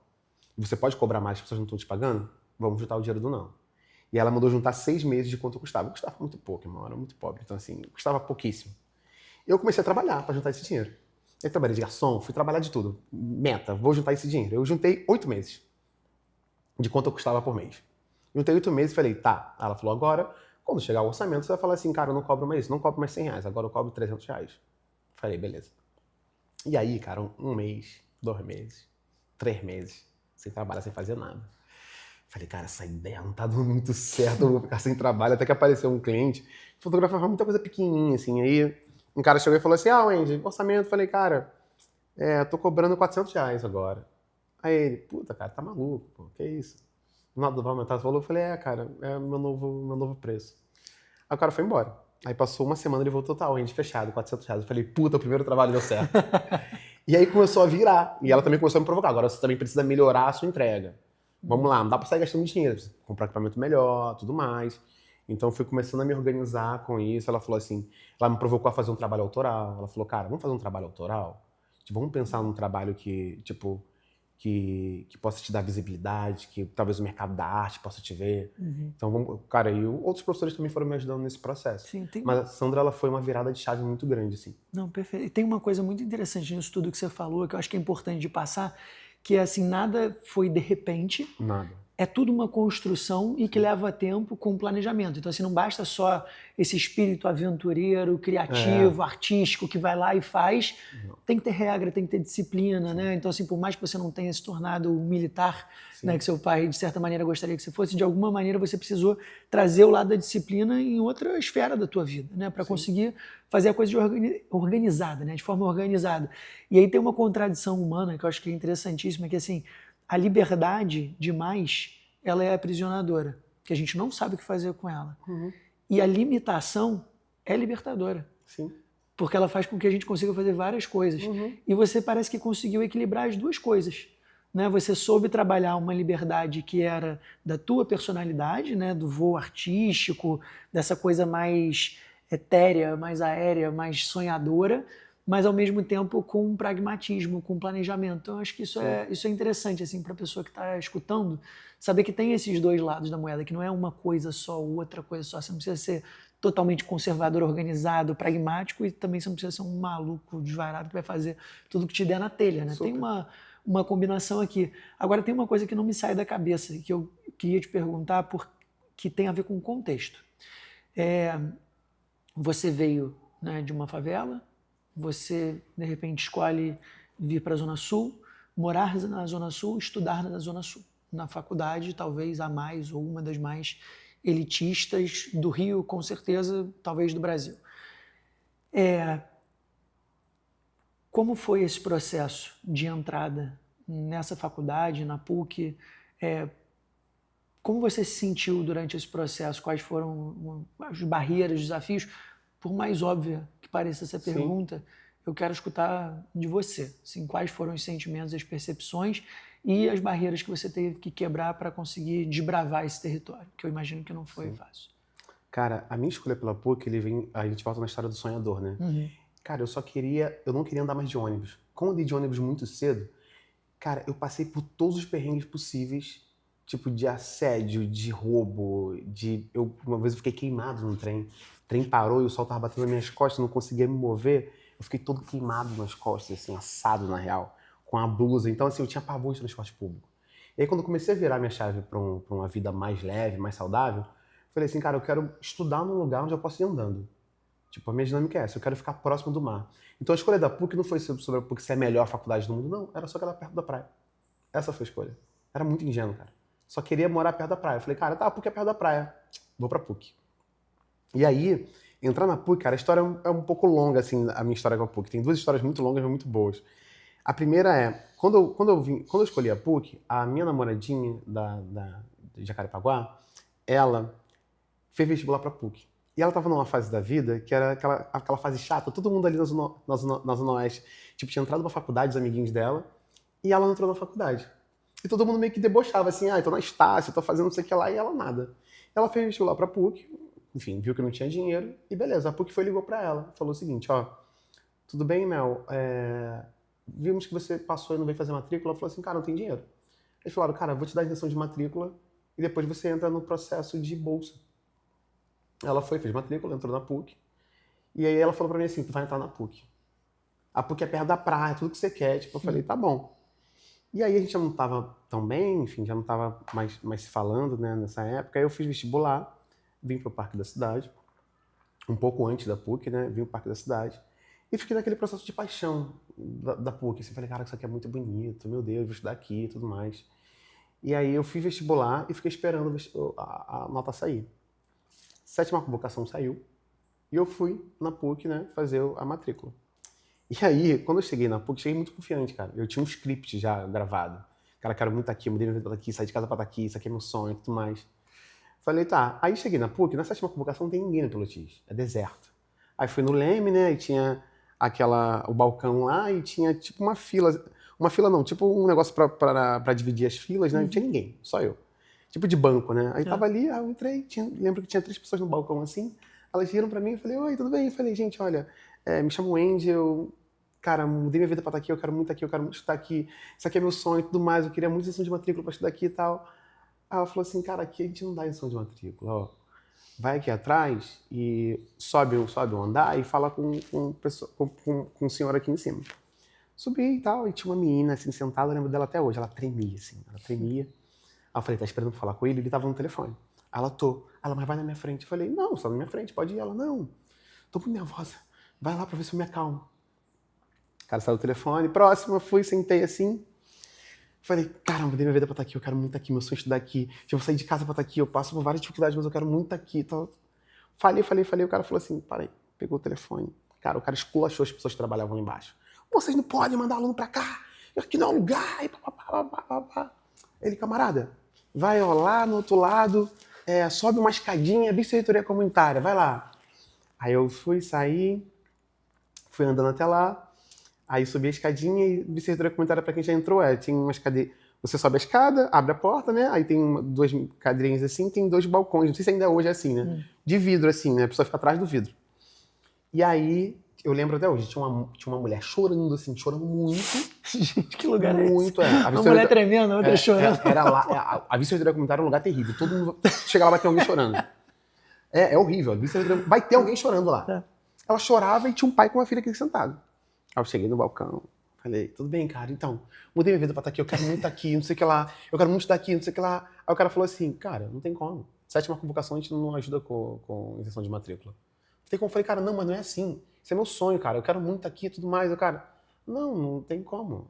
e você pode cobrar mais, as pessoas não estão te pagando, vamos juntar o dinheiro do não. E ela mandou juntar 6 meses de quanto eu custava. Eu custava muito pouco, irmão, eu era muito pobre. Então, assim, custava pouquíssimo. Eu comecei a trabalhar para juntar esse dinheiro. Eu trabalhei de garçom, fui trabalhar de tudo. Meta, vou juntar esse dinheiro. Eu juntei 8 meses de quanto eu custava por mês. Juntei 8 meses e falei, tá. Ela falou, agora, quando chegar o orçamento, você vai falar assim, cara, eu não cobro mais isso, não cobro mais R$100, agora eu cobro R$300. Falei, beleza. E aí, cara, 1 mês, 2 meses, 3 meses, sem trabalhar, sem fazer nada. Falei, cara, essa ideia não tá dando muito certo, eu vou ficar sem trabalho. Até que apareceu um cliente, fotografava muita coisa pequenininha, assim. Aí um cara chegou e falou assim, Wendy, orçamento. Falei, cara, tô cobrando R$400 agora. Aí ele, puta, cara, tá maluco, pô, que isso? Nada vai aumentar. Você falou, eu falei, cara, é meu novo preço. Aí o cara foi embora. Aí passou uma semana, ele voltou, tá, Wendy, fechado, R$400. Eu falei, puta, o primeiro trabalho deu certo. E aí começou a virar. E ela também começou a me provocar. Agora você também precisa melhorar a sua entrega. Vamos lá, não dá pra sair gastando dinheiro. Precisa comprar equipamento melhor, tudo mais. Então eu fui começando a me organizar com isso. Ela falou assim, ela me provocou a fazer um trabalho autoral. Ela falou, cara, vamos fazer um trabalho autoral? Tipo, vamos pensar num trabalho que que possa te dar visibilidade, que talvez o mercado da arte possa te ver. Uhum. Então, cara, e outros professores também foram me ajudando nesse processo. Sim, Mas a Sandra, ela foi uma virada de chave muito grande, assim. Não, perfeito. E tem uma coisa muito interessante nisso tudo que você falou, que eu acho que é importante de passar, que é assim, nada foi de repente. Nada. É tudo uma construção e que leva tempo com planejamento. Então, assim, não basta só esse espírito aventureiro, criativo, artístico, que vai lá e faz. Não. Tem que ter regra, tem que ter disciplina, né? Então, assim, por mais que você não tenha se tornado um militar, né, que seu pai, de certa maneira, gostaria que você fosse, de alguma maneira você precisou trazer o lado da disciplina em outra esfera da tua vida, né? Para conseguir fazer a coisa organizada, né? De forma organizada. E aí tem uma contradição humana que eu acho que é interessantíssima, que assim, a liberdade demais, ela é aprisionadora, que a gente não sabe o que fazer com ela. Uhum. E a limitação é libertadora. Sim. Porque ela faz com que a gente consiga fazer várias coisas. Uhum. E você parece que conseguiu equilibrar as duas coisas. Né? Você soube trabalhar uma liberdade que era da tua personalidade, né? Do voo artístico, dessa coisa mais etérea, mais aérea, mais sonhadora, mas ao mesmo tempo com um pragmatismo, com planejamento. Então, eu acho que isso é interessante assim, para a pessoa que está escutando, saber que tem esses dois lados da moeda, que não é uma coisa só, outra coisa só. Você não precisa ser totalmente conservador, organizado, pragmático, e também você não precisa ser um maluco desvairado que vai fazer tudo que te der na telha. Né? Tem uma combinação aqui. Agora, tem uma coisa que não me sai da cabeça, que eu queria te perguntar, que tem a ver com o contexto. Você veio, né, de uma favela, você, de repente, escolhe vir para a Zona Sul, morar na Zona Sul, estudar na Zona Sul, na faculdade, talvez a mais, ou uma das mais elitistas do Rio, com certeza, talvez do Brasil. Como foi esse processo de entrada nessa faculdade, na PUC? Como você se sentiu durante esse processo? Quais foram as barreiras, os desafios? Por mais óbvia que pareça essa pergunta, eu quero escutar de você. Assim, quais foram os sentimentos, as percepções e as barreiras que você teve que quebrar para conseguir desbravar esse território, que eu imagino que não foi fácil. Cara, a minha escolha pela PUC, a gente volta na história do sonhador, né? Uhum. Cara, eu não queria andar mais de ônibus. Como eu andei de ônibus muito cedo, cara, eu passei por todos os perrengues possíveis, tipo de assédio, de roubo, uma vez eu fiquei queimado no trem. O trem parou e o sol tava batendo nas minhas costas, eu não conseguia me mover. Eu fiquei todo queimado nas costas, assim, assado na real, com a blusa. Então, assim, eu tinha pavor de transporte público. E aí, quando eu comecei a virar minha chave para uma vida mais leve, mais saudável, eu falei assim, cara, eu quero estudar num lugar onde eu posso ir andando. Tipo, a minha dinâmica é essa, eu quero ficar próximo do mar. Então a escolha da PUC não foi sobre a PUC ser a melhor faculdade do mundo, não. Era só que ela era perto da praia. Essa foi a escolha. Era muito ingênuo, cara. Só queria morar perto da praia. Eu falei, cara, tá, a PUC é perto da praia. Vou pra PUC. E aí, entrar na PUC, cara, a história é um pouco longa, assim, a minha história com a PUC. Tem duas histórias muito longas, mas muito boas. A primeira é, quando eu escolhi a PUC, a minha namoradinha de Jacarepaguá, ela fez vestibular pra PUC. E ela tava numa fase da vida que era aquela fase chata, todo mundo ali na Zona Oeste, tipo, tinha entrado pra faculdade, os amiguinhos dela, e ela não entrou na faculdade. E todo mundo meio que debochava, assim, eu tô na Estácio, tô fazendo não sei o que lá, e ela nada. Ela fez vestibular pra PUC, enfim, viu que não tinha dinheiro, e beleza, a PUC foi e ligou pra ela, falou o seguinte, tudo bem, Mel, vimos que você passou e não veio fazer matrícula. Ela falou assim, cara, não tem dinheiro. Eles falaram, cara, vou te dar a isenção de matrícula, e depois você entra no processo de bolsa. Ela fez matrícula, entrou na PUC. E aí ela falou pra mim assim, tu vai entrar na PUC. A PUC é perto da praia, tudo que você quer. Tipo, eu falei, tá bom. E aí a gente já não tava tão bem, enfim, já não tava mais se falando, né, nessa época. Aí eu fiz vestibular, vim pro Parque da Cidade, um pouco antes da PUC, né, vim pro Parque da Cidade. E fiquei naquele processo de paixão da PUC. Assim, falei, cara, isso aqui é muito bonito, meu Deus, vou estudar aqui e tudo mais. E aí eu fiz vestibular e fiquei esperando a nota sair. 7ª convocação saiu e eu fui na PUC, né, fazer a matrícula. E aí, quando eu cheguei na PUC, cheguei muito confiante, cara. Eu tinha um script já gravado. Cara, quero muito estar aqui, eu mudei minha vida aqui, saí de casa pra estar aqui, isso aqui é meu sonho e tudo mais. Falei, tá. Aí cheguei na PUC, na 7ª convocação não tem ninguém no Pelotis, é deserto. Aí fui no Leme, né, e tinha o balcão lá e tinha tipo uma fila não, tipo um negócio pra dividir as filas, né, não tinha ninguém, só eu. Tipo de banco, né? Aí tava ali, aí eu entrei, lembro que tinha 3 pessoas no balcão assim, elas riram pra mim, eu falei, oi, tudo bem? Eu falei, gente, olha, me chamo Andy, eu cara, mudei minha vida pra estar aqui, eu quero muito estudar aqui, isso aqui é meu sonho e tudo mais, eu queria muito lição de matrícula pra estudar aqui e tal. Aí ela falou assim, cara, aqui a gente não dá lição de matrícula, ó. Vai aqui atrás e sobe um andar e fala com um senhor aqui em cima. Subi e tal, e tinha uma menina assim sentada, eu lembro dela até hoje, ela tremia assim, ela tremia. Aí eu falei, tá esperando pra falar com ele tava no telefone. Aí ela, tô. Ela, mas vai na minha frente. Eu falei, não, só na minha frente, pode ir. Ela, não, tô muito nervosa, vai lá pra ver se eu me acalmo. O cara saiu do telefone, próximo, eu fui, sentei assim. Falei, caramba, dei minha vida pra estar aqui, eu quero muito estar aqui, meu sonho é estudar aqui. Eu vou sair de casa pra estar aqui, eu passo por várias dificuldades, mas eu quero muito estar aqui. Então, falei, o cara falou assim, parei, pegou o telefone. Cara, o cara esculachou as pessoas que trabalhavam lá embaixo. Vocês não podem mandar aluno pra cá, aqui não é um lugar, e pá. Ele, camarada, vai ó, lá no outro lado, sobe uma escadinha, vice-reitoria comunitária, vai lá. Aí eu fui, saí, fui andando até lá, aí subi a escadinha e vice-reitoria comunitária pra quem já entrou, tinha uma escada, você sobe a escada, abre a porta, né, aí tem duas cadeirinhas assim, tem 2 balcões, não sei se ainda hoje é assim, né, de vidro assim, né, a pessoa fica atrás do vidro. E aí, eu lembro até hoje, tinha uma mulher chorando assim, chorando muito. Gente, que lugar muito, é esse? Uma mulher tremendo, a outra chorando. Era lá, a vice-reitoria comunitária é um lugar terrível, todo mundo chega lá vai ter alguém chorando. É horrível, vai ter alguém chorando lá. É. Ela chorava e tinha um pai com uma filha aqui sentado. Aí eu cheguei no balcão, falei, tudo bem, cara, então, mudei minha vida pra estar aqui, eu quero muito estar aqui, não sei o que lá, eu quero muito estar aqui, não sei o que lá. Aí o cara falou assim, cara, não tem como. 7ª convocação a gente não ajuda com isenção de matrícula. Não tem como. Eu falei, cara, não, mas não é assim. Isso é meu sonho, cara, eu quero muito estar aqui e tudo mais. Eu, cara, não tem como.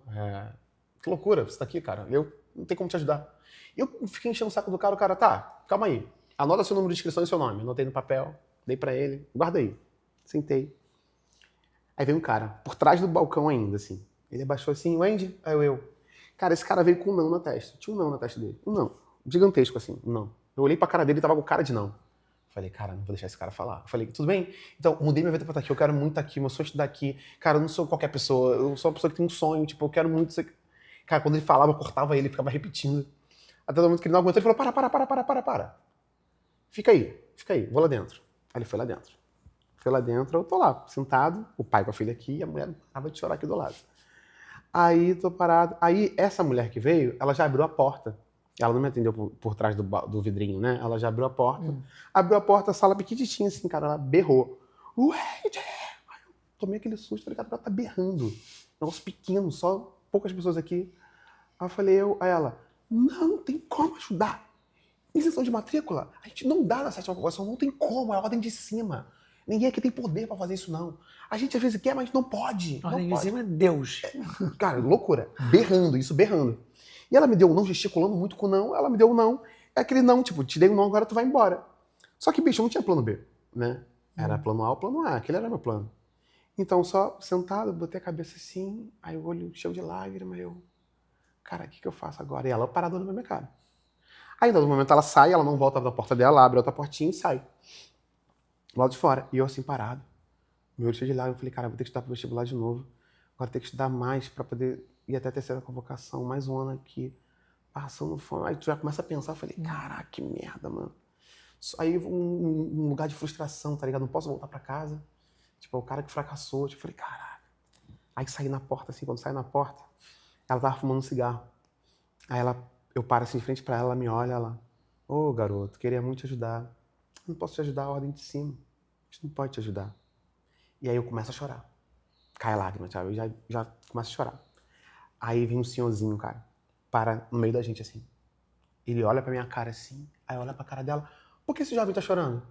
Que loucura, você tá aqui, cara, eu não tem como te ajudar. Eu fiquei enchendo o saco do cara, o cara, tá, calma aí, anota seu número de inscrição e seu nome. Anotei no papel, dei pra ele, guarda aí. Sentei. Aí veio um cara, por trás do balcão ainda, assim. Ele abaixou assim, Wendy? Aí eu. Cara, esse cara veio com um não na testa. Tinha um não na testa dele. Um não. Gigantesco, assim, um não. Eu olhei pra cara dele e tava com cara de não. Falei, cara, não vou deixar esse cara falar. Falei, tudo bem? Então, mudei minha vida pra estar aqui, eu quero muito estar aqui, meu sonho é estudar aqui. Cara, eu não sou qualquer pessoa, eu sou uma pessoa que tem um sonho, tipo, eu quero muito isso aqui. Cara, quando ele falava, eu cortava ele, ficava repetindo. Até o momento que ele não aguentou, ele falou, para. Fica aí, vou lá dentro. Aí ele foi lá dentro. Foi lá dentro, eu tô lá, sentado, o pai com a filha aqui, e a mulher tava de chorar aqui do lado. Aí, tô parado. Aí, essa mulher que veio, ela já abriu a porta. Ela não me atendeu por trás do vidrinho, né? Ela já abriu a porta. Abriu a porta, a sala pequititinha assim, cara, ela berrou. Ué, eu tomei aquele susto, falei, cara, ela tá berrando. Negócio pequeno, só poucas pessoas aqui. Aí eu falei, aí ela, não tem como ajudar. Isenção de matrícula, a gente não dá na 7ª convocação, não tem como, é a ordem de cima. Ninguém aqui tem poder pra fazer isso, não. A gente às vezes quer, mas não pode. A ordem de cima é Deus. Cara, loucura. Berrando. E ela me deu um não, gesticulando muito com o não. Ela me deu um não. É aquele não, tipo, te dei um não, agora tu vai embora. Só que, bicho, eu não tinha plano B, né? Era plano A ou plano A. Aquele era meu plano. Então, só sentado, botei a cabeça assim, aí o olho cheio de lágrima, eu... Cara, o que eu faço agora? E ela parada na minha cara. Aí, no momento, ela sai, ela não volta da porta dela, abre outra portinha e sai. Lá de fora. E eu assim, parado. Meu olho cheio de lágrimas. Eu falei, cara, vou ter que estudar pro vestibular de novo. Agora ter que estudar mais pra poder ir até a 3ª convocação. Mais um ano aqui. Passando fome. Aí tu já começa a pensar. Eu falei, caraca, que merda, mano. Aí um lugar de frustração, tá ligado? Não posso voltar pra casa. Tipo, é o cara que fracassou. Tipo, eu falei, caraca. Aí saí na porta, assim, quando saí na porta, ela tava fumando um cigarro. Aí eu paro assim de frente pra ela, ela me olha, ela... Ô, garoto, queria muito te ajudar. Não posso te ajudar, a ordem de cima. A gente não pode te ajudar. E aí eu começo a chorar. Cai a lágrima, sabe? Eu já começo a chorar. Aí vem um senhorzinho, cara, para no meio da gente, assim. Ele olha pra minha cara, assim, aí olha pra cara dela. Por que esse jovem tá chorando?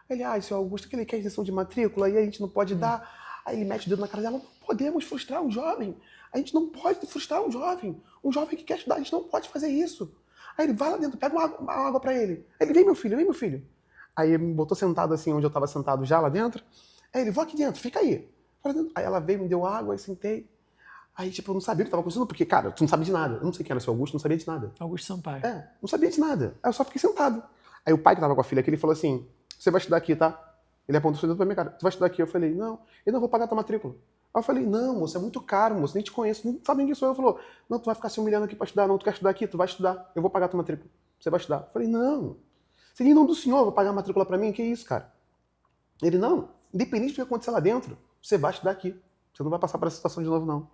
Ele, seu Augusto, que ele quer isenção de matrícula, e a gente não pode dar. Aí ele mete o dedo na cara dela. Não podemos frustrar um jovem. A gente não pode frustrar um jovem. Um jovem que quer estudar, a gente não pode fazer isso. Aí ele, vai lá dentro, pega uma água pra ele. Aí ele, vem meu filho. Aí ele me botou sentado assim, onde eu tava sentado já lá dentro. Aí ele, vou aqui dentro, fica aí. Aí ela veio, me deu água, aí sentei. Aí, tipo, eu não sabia o que tava acontecendo, porque, cara, tu não sabe de nada. Eu não sei quem era o seu Augusto, não sabia de nada. Augusto Sampaio. Não sabia de nada. Aí eu só fiquei sentado. Aí o pai que tava com a filha aqui, ele falou assim, você vai estudar aqui, tá? Ele apontou o dedo pra minha cara, tu vai estudar aqui? Eu falei, não, eu não vou pagar tua matrícula. Aí eu falei, não, moço, é muito caro, moço, nem te conheço, nem sabe quem sou eu. Ele falou, não, tu vai ficar se humilhando aqui pra estudar, não, tu quer estudar aqui, tu vai estudar, eu vou pagar tua matrícula. Você vai estudar. Eu falei, não. Você em nome do senhor, vai pagar a matrícula pra mim? Que isso, cara? Ele, não, independente do que acontecer lá dentro, você vai estudar aqui. você não vai passar por essa situação de novo, não.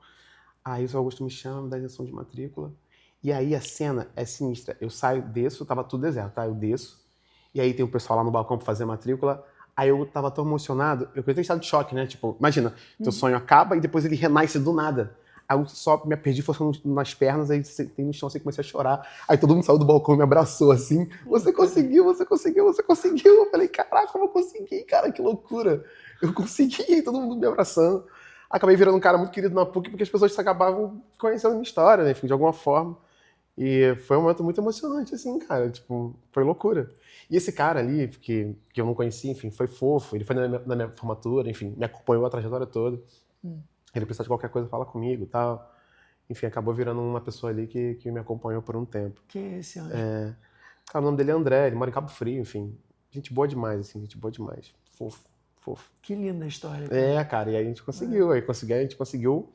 Aí o seu Augusto me chama, me dá isenção de matrícula. E aí a cena é sinistra. Eu saio, desço, tava tudo deserto, tá? Eu desço. E aí tem o pessoal lá no balcão pra fazer matrícula. Aí eu tava tão emocionado, eu tenho estado de choque, né? Tipo, imagina, teu sonho acaba e depois ele renasce do nada. Aí eu só me perdi forçando nas pernas, aí sentei no chão, assim, comecei a chorar. Aí todo mundo saiu do balcão e me abraçou, assim. Você conseguiu, você conseguiu, você conseguiu. Eu falei, caraca, como eu consegui, cara, que loucura. Eu consegui, todo mundo me abraçando. Acabei virando um cara muito querido na PUC, porque as pessoas acabavam conhecendo a minha história, né? Enfim, de alguma forma. E foi um momento muito emocionante, assim, cara. Tipo, foi loucura. E esse cara ali, que eu não conhecia, enfim, foi fofo. Ele foi na minha formatura, enfim, me acompanhou a trajetória toda. Ele precisa de qualquer coisa, fala comigo e tal. Enfim, acabou virando uma pessoa ali que me acompanhou por um tempo. Quem é esse anjo? Cara, o nome dele é André, ele mora em Cabo Frio, enfim. Gente boa demais, assim, gente boa demais. Fofo, fofo. Que linda a história, cara. Cara, e aí a gente conseguiu. A gente conseguiu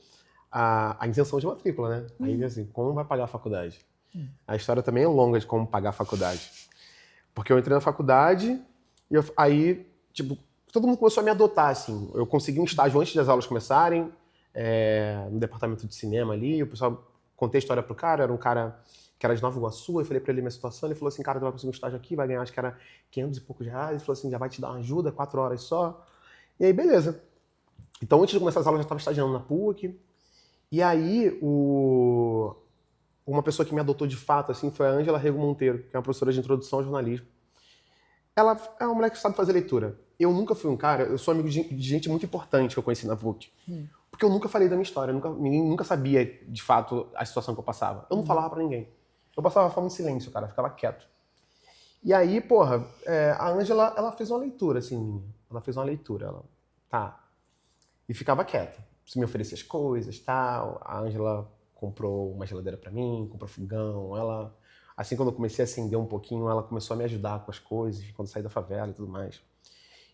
a isenção de matrícula, né? Aí, assim, como vai pagar a faculdade? A história também é longa de como pagar a faculdade. Porque eu entrei na faculdade e aí, tipo, todo mundo começou a me adotar, assim. Eu consegui um estágio antes das aulas começarem, no departamento de cinema ali. O pessoal, contei a história pro cara, era um cara que era de Nova Iguaçu. Eu falei pra ele minha situação, ele falou assim, cara, tu vai conseguir um estágio aqui, vai ganhar, acho que era 500 e poucos reais. Ele falou assim, já vai te dar uma ajuda, 4 horas só. E aí, beleza. Então, antes de começar as aulas, eu já estava estagiando na PUC. E aí, uma pessoa que me adotou de fato, assim, foi a Ângela Rego Monteiro, que é uma professora de introdução ao jornalismo. Ela é uma mulher que sabe fazer leitura. Eu nunca fui um cara, eu sou amigo de gente muito importante que eu conheci na PUC. Porque eu nunca falei da minha história, ninguém nunca sabia, de fato, a situação que eu passava. Eu não falava pra ninguém. Eu passava a forma em silêncio, cara, ficava quieto. E aí, porra, a Ângela, ela fez uma leitura, assim, minha. Ela fez uma leitura, tá. E ficava quieta. Você me oferecia as coisas, tal. A Ângela comprou uma geladeira pra mim, comprou fogão. Ela, assim, quando eu comecei a acender um pouquinho, ela começou a me ajudar com as coisas, quando eu saí da favela e tudo mais.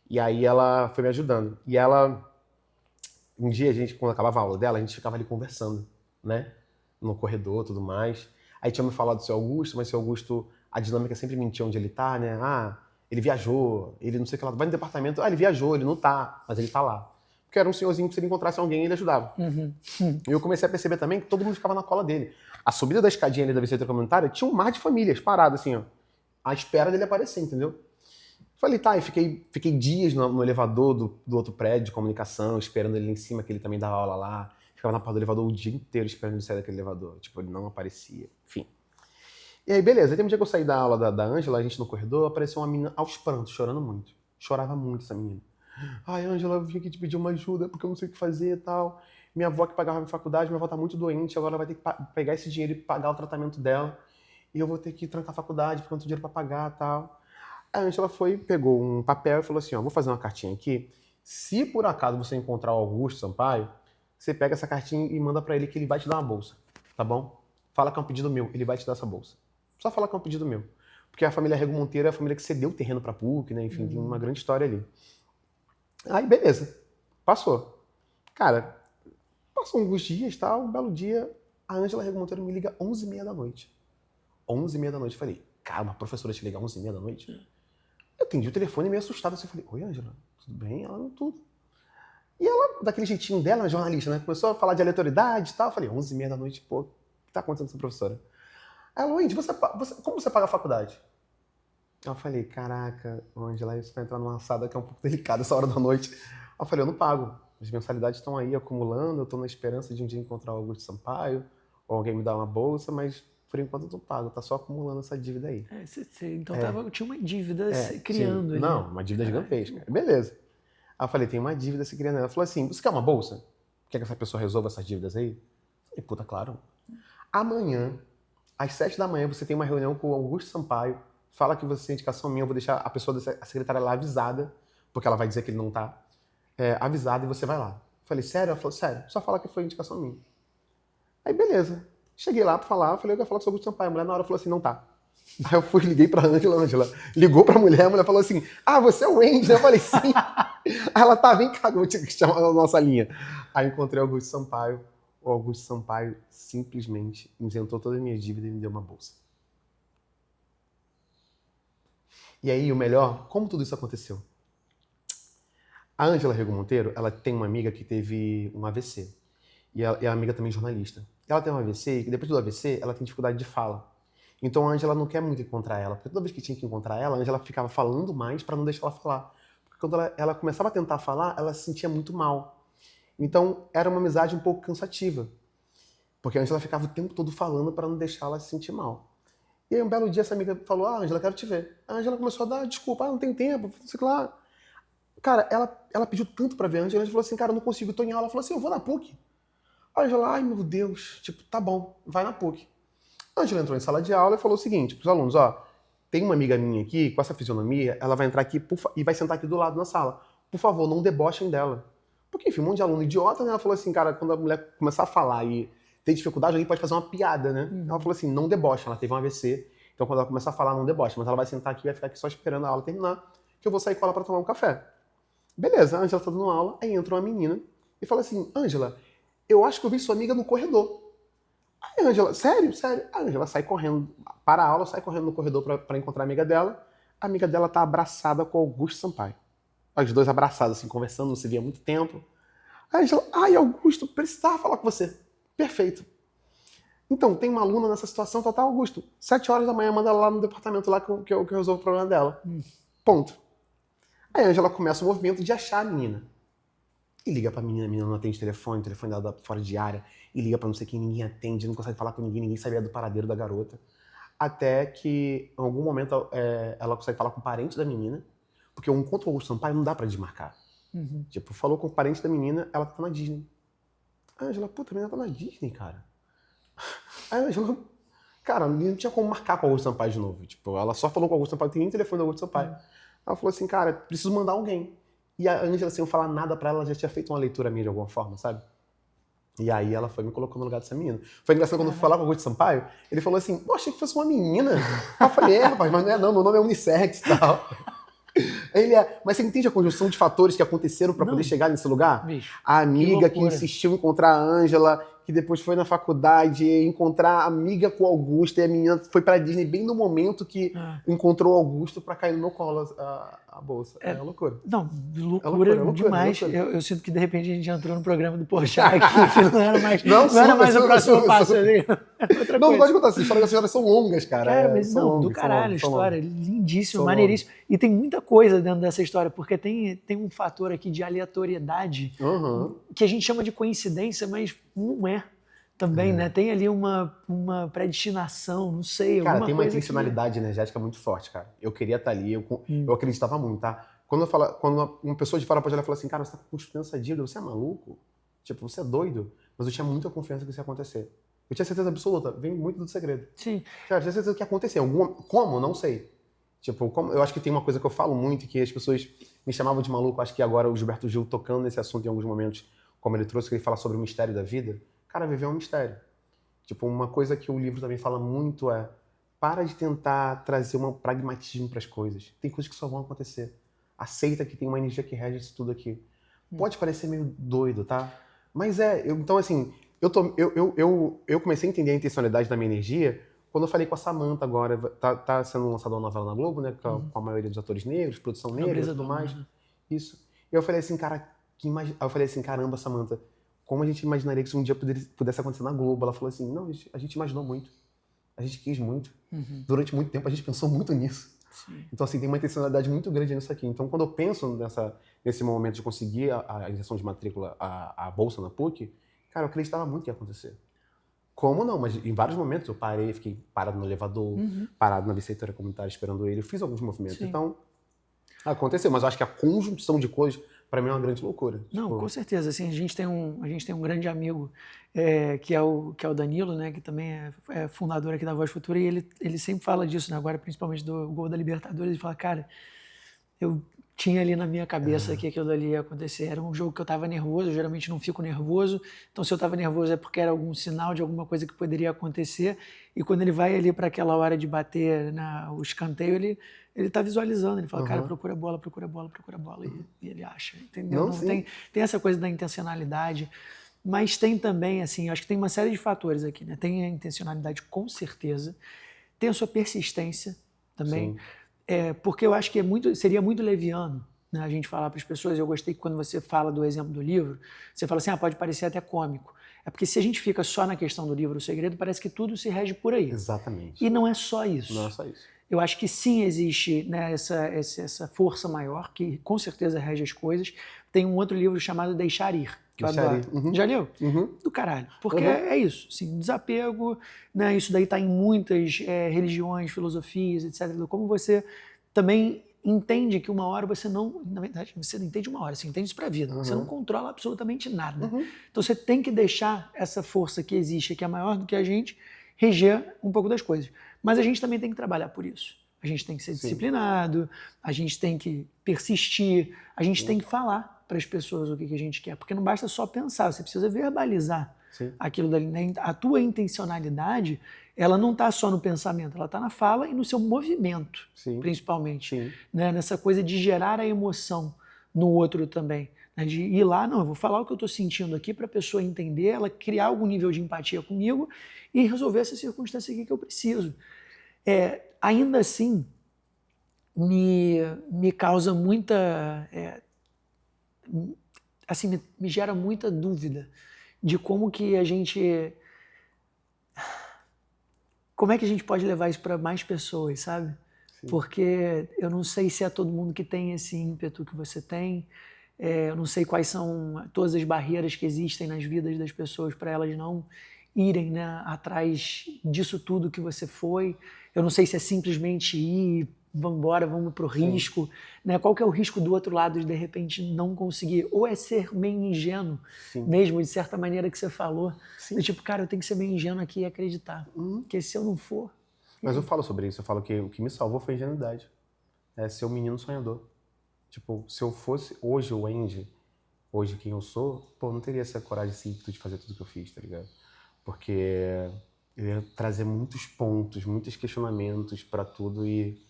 E aí ela foi me ajudando. E ela, um dia, quando acabava a aula dela, a gente ficava ali conversando, né? No corredor e tudo mais. Aí tinha me falado do seu Augusto, mas o seu Augusto, a dinâmica sempre mentia onde ele tá, né? Ah, ele viajou, ele não sei o que lá. Vai no departamento, ele viajou, ele não tá, mas ele tá lá. Porque era um senhorzinho que se ele encontrasse alguém, ele ajudava. E eu comecei a perceber também que todo mundo ficava na cola dele. A subida da escadinha ali da visita comunitária tinha um mar de famílias paradas, assim, ó, à espera dele aparecer, entendeu? Falei, tá, e fiquei dias no elevador do outro prédio de comunicação, esperando ele lá em cima, que ele também dava aula lá. Ficava na porta do elevador o dia inteiro esperando ele sair daquele elevador. Tipo, ele não aparecia, enfim. E aí, beleza. Aí tem um dia que eu saí da aula da Ângela, a gente no corredor, apareceu uma menina aos prantos, chorando muito. Chorava muito essa menina. Ai, Ângela, eu vim aqui te pedir uma ajuda porque eu não sei o que fazer e tal. Minha avó que pagava a minha faculdade, minha avó tá muito doente, agora ela vai ter que pegar esse dinheiro e pagar o tratamento dela. E eu vou ter que trancar a faculdade porque eu não tenho dinheiro pra pagar e tal. A Ângela foi, pegou um papel e falou assim, ó, vou fazer uma cartinha aqui. Se por acaso você encontrar o Augusto Sampaio, você pega essa cartinha e manda pra ele que ele vai te dar uma bolsa, tá bom? Fala que é um pedido meu, ele vai te dar essa bolsa. Só fala que é um pedido meu. Porque a família Rego Monteiro é a família que cedeu o terreno pra PUC, né? Enfim, tem uma grande história ali. Aí, beleza. Passou. Cara, passou alguns dias, tal, um belo dia, a Ângela Rego Monteiro me liga 11h30 da noite. 11h30 da noite. Eu falei, cara, uma professora te liga 11h30 da noite? Eu atendi o telefone meio assustado, assim, eu falei, oi, Ângela, tudo bem? Ela, não, tudo. E ela, daquele jeitinho dela, jornalista, né? Começou a falar de aleatoriedade e tal. Eu falei, 11h30 da noite, pô, o que tá acontecendo com essa professora? Ela, Wendy, como você paga a faculdade? Eu falei, caraca, Ângela, isso vai entrar numa assada que é um pouco delicada essa hora da noite. Eu falei, eu não pago. As mensalidades estão aí acumulando, eu estou na esperança de um dia encontrar o Augusto Sampaio, ou alguém me dar uma bolsa, mas por enquanto eu não pago, tá só acumulando essa dívida aí. Então tinha uma dívida se criando ali. Não, uma dívida gigantesca. Beleza. Aí eu falei, tem uma dívida se criando. Ela falou assim, você quer uma bolsa? Quer que essa pessoa resolva essas dívidas aí? Eu falei, puta, claro. Amanhã, às 7 da manhã, você tem uma reunião com o Augusto Sampaio, fala que você é indicação minha, eu vou deixar a pessoa, a secretária lá avisada, porque ela vai dizer que ele não tá, avisada e você vai lá. Eu falei, sério? Ela falou, sério, só fala que foi indicação minha. Aí, beleza. Cheguei lá pra falar, eu falei, eu quero falar com o Augusto Sampaio. A mulher na hora falou assim, não tá. Aí eu fui, liguei pra Ângela, ligou pra mulher, a mulher falou assim, ah, você é o Wendy, né? Eu falei, sim. Aí ela, tá, vem cá, eu vou te chamar na nossa linha. Aí eu encontrei o Augusto Sampaio, o Augusto Sampaio simplesmente isentou todas as minhas dívidas e me deu uma bolsa. E aí, o melhor, como tudo isso aconteceu? A Ângela Rego Monteiro, ela tem uma amiga que teve um AVC. E a amiga também é jornalista. Ela tem um AVC e depois do AVC, ela tem dificuldade de fala. Então a Ângela não quer muito encontrar ela, porque toda vez que tinha que encontrar ela, a Ângela ficava falando mais para não deixar ela falar. Porque quando ela começava a tentar falar, ela se sentia muito mal. Então era uma amizade um pouco cansativa. Porque a Ângela ficava o tempo todo falando para não deixar ela se sentir mal. E aí um belo dia essa amiga falou, Ângela, quero te ver. A Ângela começou a dar desculpa, não tem tempo, sei lá. Cara, ela pediu tanto pra ver a Ângela, a Ângela falou assim, cara, eu não consigo, tô em aula. Ela falou assim, eu vou na PUC. A Ângela, ai meu Deus, tipo, tá bom, vai na PUC. A Ângela entrou em sala de aula e falou o seguinte pros alunos, tem uma amiga minha aqui, com essa fisionomia, ela vai entrar aqui e vai sentar aqui do lado na sala. Por favor, não debochem dela. Porque, enfim, um monte de aluno idiota, né? Ela falou assim, cara, quando a mulher começar a falar e ter dificuldade, alguém pode fazer uma piada, né? Ela falou assim, não debocha, ela teve um AVC, então quando ela começar a falar, não debocha, mas ela vai sentar aqui e vai ficar aqui só esperando a aula terminar, que eu vou sair com ela pra tomar um café. Beleza, a Ângela tá dando aula, aí entra uma menina e fala assim, Ângela, eu acho que eu vi sua amiga no corredor. Aí a Ângela, sério? Sério? A Ângela sai correndo, para a aula, sai correndo no corredor pra encontrar a amiga dela. A amiga dela tá abraçada com o Augusto Sampaio. Os dois abraçados, assim, conversando, não se via há muito tempo. A Ângela, ai, Augusto, precisava falar com você. Perfeito. Então, tem uma aluna nessa situação, tá, Augusto, 7 horas da manhã, manda ela lá no departamento lá que eu resolvo o problema dela. Ponto. Aí a Ângela começa o movimento de achar a menina. E liga pra menina, a menina não atende telefone, o telefone dela fora de área, e liga pra não sei quem, ninguém atende, não consegue falar com ninguém, ninguém sabia do paradeiro da garota. Até que, em algum momento, ela consegue falar com o parente da menina, porque um encontro com o Augusto Sampaio não dá pra desmarcar. Tipo, falou com o parente da menina, ela tá na Disney. A Ângela, puta, a menina tá na Disney, cara. Aí a Ângela, cara, não tinha como marcar com o Augusto Sampaio de novo. Tipo, ela só falou com o Augusto Sampaio, tem nem telefone do Augusto Sampaio. Ela falou assim, cara, preciso mandar alguém. E a Ângela, sem eu falar nada pra ela, já tinha feito uma leitura minha de alguma forma, sabe? E aí ela foi me colocando no lugar dessa menina. Foi engraçado quando eu fui falar com o Augusto Sampaio, ele falou assim, eu achei que fosse uma menina. Eu falei, rapaz, mas não é não, meu nome é unissex e tal. Ele mas você entende a conjunção de fatores que aconteceram para poder chegar nesse lugar? Bicho, A amiga que insistiu em encontrar a Ângela, que depois foi na faculdade encontrar a amiga com o Augusto, e a menina foi pra Disney bem no momento que encontrou o Augusto para cair no meu colo a bolsa. É loucura. Não, loucura demais. Eu sinto que de repente a gente entrou no programa do Porchat aqui, que não era mais, não era mais o próximo passo ali. Não gosto de contar essas histórias são longas, cara. Cara, mas não, longas, do caralho, a história, lindíssima, maneiríssima. E tem muita coisa dentro dessa história, porque tem um fator aqui de aleatoriedade que a gente chama de coincidência, mas não é também, né? Tem ali uma predestinação, não sei, cara, alguma tem uma coisa intencionalidade energética muito forte, cara. Eu queria estar ali, eu acreditava muito, tá? Quando uma pessoa de fora pode olhar e falar assim, cara, você tá construindo essa dívida, você é maluco? Tipo, você é doido? Mas eu tinha muita confiança que isso ia acontecer. Eu tinha certeza absoluta, vem muito do segredo. Sim. Cara, eu tinha certeza que ia acontecer. Como? Não sei. Tipo, eu acho que tem uma coisa que eu falo muito, que as pessoas me chamavam de maluco, acho que agora o Gilberto Gil tocando nesse assunto em alguns momentos, como ele trouxe, que ele fala sobre o mistério da vida. Cara, viver é um mistério. Tipo, uma coisa que o livro também fala muito é para de tentar trazer um pragmatismo para as coisas. Tem coisas que só vão acontecer. Aceita que tem uma energia que rege isso tudo aqui. Pode parecer meio doido, tá? Mas então assim, eu comecei a entender a intencionalidade da minha energia quando eu falei com a Samantha agora. Tá sendo lançada uma novela na Globo, né? Com a maioria dos atores negros, produção negra e tudo mais. Isso. E eu falei assim, cara, eu falei assim, caramba, Samantha, como a gente imaginaria que isso um dia pudesse acontecer na Globo? Ela falou assim, não, a gente imaginou muito. A gente quis muito. Durante muito tempo a gente pensou muito nisso. Sim. Então, assim, tem uma intencionalidade muito grande nisso aqui. Então, quando eu penso nesse momento de conseguir a injeção de matrícula, a bolsa na PUC, cara, eu acreditava muito que ia acontecer. Como não? Mas em vários momentos eu parei, fiquei parado no elevador, parado na viceitora comunitária esperando ele, eu fiz alguns movimentos. Sim. Então, aconteceu. Mas eu acho que a conjunção de coisas, para mim, é uma grande loucura. Não, com certeza. Assim, a gente tem um grande amigo que é o Danilo, né, que também é fundador aqui da Voz Futura, e ele sempre fala disso, né, agora principalmente do gol da Libertadores. Ele fala, cara, eu tinha ali na minha cabeça que aquilo ali ia acontecer. Era um jogo que eu estava nervoso, eu geralmente não fico nervoso, então se eu estava nervoso é porque era algum sinal de alguma coisa que poderia acontecer, e quando ele vai ali para aquela hora de bater o escanteio, ele está visualizando, ele fala, cara, procura a bola, e ele acha, entendeu? Não tem essa coisa da intencionalidade, mas tem também, assim, acho que tem uma série de fatores aqui, né? Tem a intencionalidade com certeza, tem a sua persistência também, porque eu acho que seria muito leviano, né, a gente falar para as pessoas. Eu gostei que quando você fala do exemplo do livro, você fala assim, pode parecer até cômico. É porque se a gente fica só na questão do livro O Segredo, parece que tudo se rege por aí. Exatamente. E não é só isso. Não é só isso. Eu acho que sim existe, né, essa força maior que com certeza rege as coisas. Tem um outro livro chamado Deixar Ir, que eu adoro. Já leu? Do caralho. Porque é isso, assim, desapego, né, isso daí está em muitas religiões, filosofias, etc. Como você também entende que uma hora você não... Na verdade, você não entende uma hora, você entende isso para a vida. Você não controla absolutamente nada. Então você tem que deixar essa força que existe, que é maior do que a gente, reger um pouco das coisas. Mas a gente também tem que trabalhar por isso. A gente tem que ser disciplinado, a gente tem que persistir, a gente tem que falar para as pessoas o que a gente quer, porque não basta só pensar, você precisa verbalizar aquilo dali. A tua intencionalidade, ela não está só no pensamento, ela está na fala e no seu movimento, principalmente. Né? Nessa coisa de gerar a emoção no outro também. De ir lá, não, eu vou falar o que eu estou sentindo aqui para a pessoa entender, ela criar algum nível de empatia comigo e resolver essa circunstância aqui que eu preciso. Ainda assim, me causa muita... assim, me gera muita dúvida de como que a gente... Como é que a gente pode levar isso para mais pessoas, sabe? Porque eu não sei se é todo mundo que tem esse ímpeto que você tem, eu não sei quais são todas as barreiras que existem nas vidas das pessoas para elas não irem, né, atrás disso tudo que você foi. Eu não sei se é simplesmente ir, vamos embora, vamos para o risco. Né? Qual que é o risco do outro lado de repente não conseguir? Ou é ser meio ingênuo mesmo, de certa maneira que você falou. Do tipo, cara, eu tenho que ser meio ingênuo aqui e acreditar. Porque se eu não for... Mas eu falo sobre isso, eu falo que o que me salvou foi a ingenuidade. É ser um menino sonhador. Tipo, se eu fosse hoje o Andy, hoje quem eu sou, pô, não teria essa coragem, esse ímpeto de fazer tudo que eu fiz, tá ligado? Porque eu ia trazer muitos pontos, muitos questionamentos pra tudo e...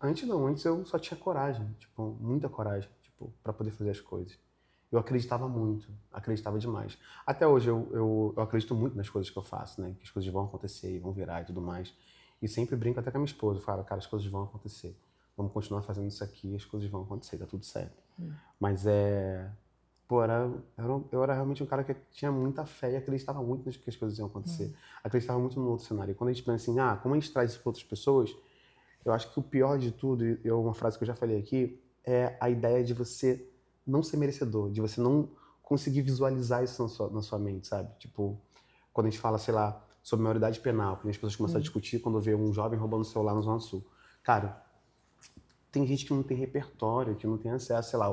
Antes eu só tinha coragem, tipo, muita coragem, tipo, pra poder fazer as coisas. Eu acreditava muito, acreditava demais. Até hoje eu acredito muito nas coisas que eu faço, né? Que as coisas vão acontecer e vão virar e tudo mais. E sempre brinco até com a minha esposa, falo, cara, as coisas vão acontecer. Vamos continuar fazendo isso aqui e as coisas vão acontecer, tá tudo certo. Mas pô, eu era realmente um cara que tinha muita fé e acreditava muito nas que as coisas iam acontecer. Acreditava muito no outro cenário. E quando a gente pensa assim, como a gente traz isso para outras pessoas, eu acho que o pior de tudo, e uma frase que eu já falei aqui, é a ideia de você não ser merecedor, de você não conseguir visualizar isso na sua mente, sabe? Tipo, quando a gente fala, sei lá, sobre maioridade penal, quando as pessoas começam a discutir quando vê um jovem roubando o celular no Zona Sul. Cara, tem gente que não tem repertório, que não tem acesso, sei lá,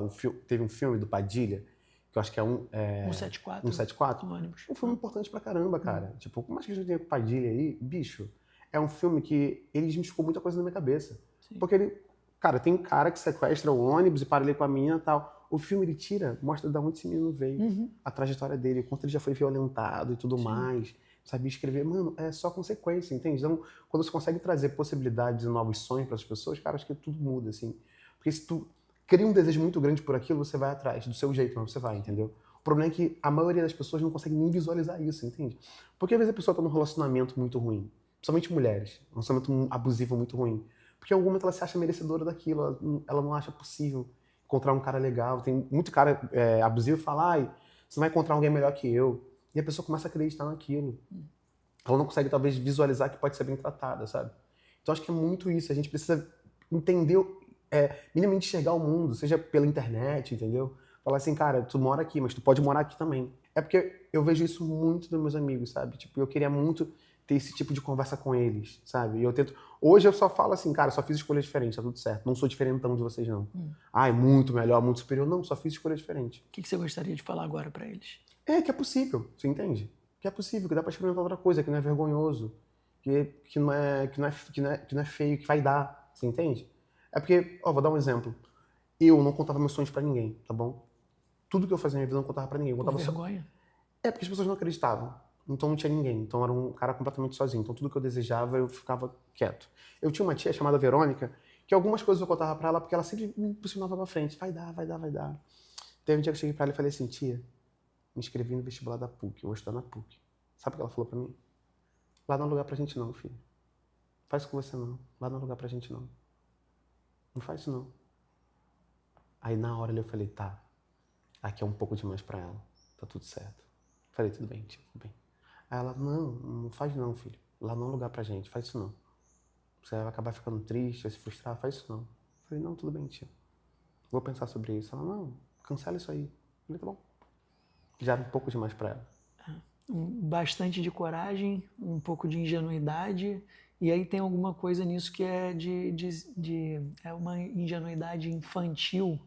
teve um filme do Padilha, que eu acho que é 174. Um filme importante pra caramba, cara. Tipo, por mais que a gente tenha com Padilha aí, bicho, é um filme que ele desmistificou muita coisa na minha cabeça. Porque ele, cara, tem um cara que sequestra o ônibus e para ali com a menina e tal. O filme ele mostra de onde esse menino veio, a trajetória dele, o quanto ele já foi violentado e tudo mais. Sabia escrever, mano, é só consequência, entende? Então, quando você consegue trazer possibilidades e novos sonhos para as pessoas, cara, acho que tudo muda, assim. Porque se tu cria um desejo muito grande por aquilo, você vai atrás, do seu jeito, mas você vai, entendeu? O problema é que a maioria das pessoas não consegue nem visualizar isso, entende? Porque às vezes a pessoa tá num relacionamento muito ruim, principalmente mulheres, um relacionamento abusivo muito ruim. Porque em algum momento ela se acha merecedora daquilo, ela não acha possível encontrar um cara legal. Tem muito cara abusivo que fala, você vai encontrar alguém melhor que eu. E a pessoa começa a acreditar naquilo. Ela não consegue, talvez, visualizar que pode ser bem tratada, sabe? Então, acho que é muito isso. A gente precisa entender, minimamente enxergar o mundo, seja pela internet, entendeu? Falar assim, cara, tu mora aqui, mas tu pode morar aqui também. É porque eu vejo isso muito dos meus amigos, sabe? Tipo, eu queria muito ter esse tipo de conversa com eles, sabe? E eu tento... Hoje eu só falo assim, cara, só fiz escolhas diferentes, tá tudo certo. Não sou diferentão de vocês, não. É muito melhor, muito superior. Não, só fiz escolhas diferentes. O que você gostaria de falar agora pra eles? Que é possível, você entende? Que é possível, que dá pra experimentar outra coisa, que não é vergonhoso, que não é feio, que vai dar, você entende? É porque, vou dar um exemplo. Eu não contava meus sonhos pra ninguém, tá bom? Tudo que eu fazia na minha vida eu não contava pra ninguém. Eu contava vergonha? Porque as pessoas não acreditavam. Então não tinha ninguém. Então eu era um cara completamente sozinho. Então tudo que eu desejava eu ficava quieto. Eu tinha uma tia chamada Verônica, que algumas coisas eu contava pra ela porque ela sempre me impulsionava pra frente. Vai dar, vai dar, vai dar. Teve um dia que eu cheguei pra ela e falei assim, tia, me inscrevi no vestibular da PUC, eu vou estudar na PUC. Sabe o que ela falou pra mim? Lá não é lugar pra gente não, filho. Faz isso com você não. Lá não é lugar pra gente não. Não faz isso não. Aí na hora ali eu falei, tá, aqui é um pouco demais pra ela, tá tudo certo. Falei, tudo bem, tia, tudo bem. Aí ela, não faz não, filho. Lá não é lugar pra gente, faz isso não. Você vai acabar ficando triste, vai se frustrar, faz isso não. Falei, não, tudo bem, tia. Vou pensar sobre isso. Ela, não, cancela isso aí. Falei, tá bom. Já era um pouco demais pra ela. Bastante de coragem, um pouco de ingenuidade, e aí tem alguma coisa nisso que é é uma ingenuidade infantil,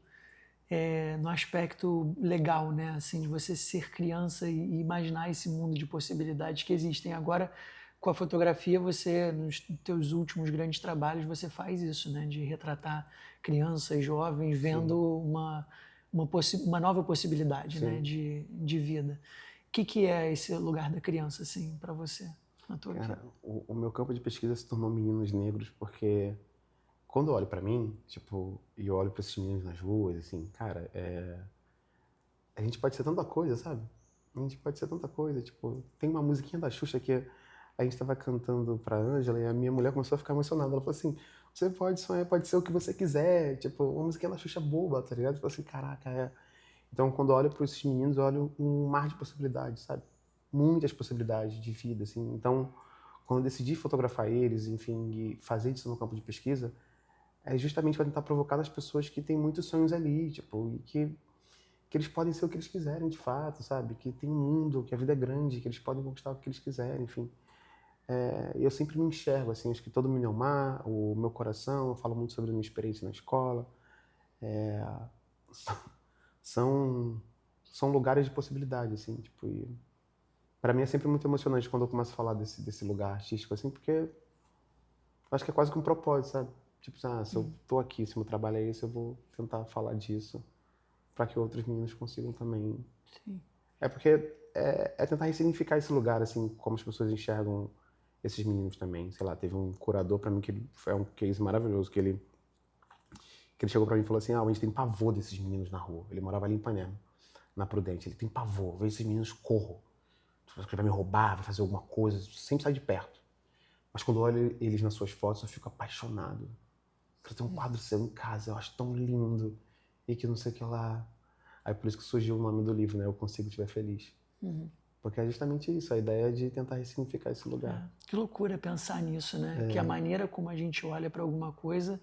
no aspecto legal, né? Assim, de você ser criança e imaginar esse mundo de possibilidades que existem. Agora, com a fotografia, você, nos teus últimos grandes trabalhos, você faz isso, né? De retratar crianças, jovens, vendo uma nova possibilidade, né? Sim. De vida. O que é esse lugar da criança, assim, para você, na tua vida? Cara, o meu campo de pesquisa se tornou meninos negros porque quando eu olho pra mim, tipo, e eu olho pra esses meninos nas ruas, assim, cara, a gente pode ser tanta coisa, sabe? A gente pode ser tanta coisa, tipo, tem uma musiquinha da Xuxa que a gente tava cantando pra Ângela e a minha mulher começou a ficar emocionada. Ela falou assim, você pode sonhar, pode ser o que você quiser, tipo, uma musiquinha da Xuxa boba, tá ligado? Eu falei assim, caraca, é. Então, quando eu olho para esses meninos, eu olho um mar de possibilidades, sabe? Muitas possibilidades de vida, assim. Então, quando eu decidi fotografar eles, enfim, e fazer isso no campo de pesquisa, é justamente para tentar provocar nas pessoas que têm muitos sonhos ali, tipo, e que eles podem ser o que eles quiserem, de fato, sabe? Que tem um mundo, que a vida é grande, que eles podem conquistar o que eles quiserem, enfim. Eu sempre me enxergo, assim, acho que todo mundo é um mar, o meu coração, eu falo muito sobre a minha experiência na escola. São, são lugares de possibilidade, assim, tipo, e para mim é sempre muito emocionante quando eu começo a falar desse lugar artístico, assim, porque eu acho que é quase que um propósito, sabe? Tipo, se eu tô aqui, se meu trabalho é esse, eu vou tentar falar disso para que outros meninos consigam também. Sim. É porque é tentar ressignificar esse lugar, assim, como as pessoas enxergam esses meninos também. Sei lá, teve um curador para mim que é um case maravilhoso, que ele chegou para mim e falou assim, a gente tem pavor desses meninos na rua. Ele morava ali em Ipanema, na Prudente. Ele tem pavor, vejo esses meninos, corro. Ele vai me roubar, vai fazer alguma coisa, sempre sai de perto. Mas quando eu olho eles nas suas fotos, eu fico apaixonado. Eu tenho um quadro seu em casa, eu acho tão lindo. E que não sei o que lá. Aí por isso que surgiu o nome do livro, né? Eu Consigo Te Ver Feliz. Porque é justamente isso, a ideia de tentar ressignificar esse lugar. Que loucura pensar nisso, né? Que a maneira como a gente olha para alguma coisa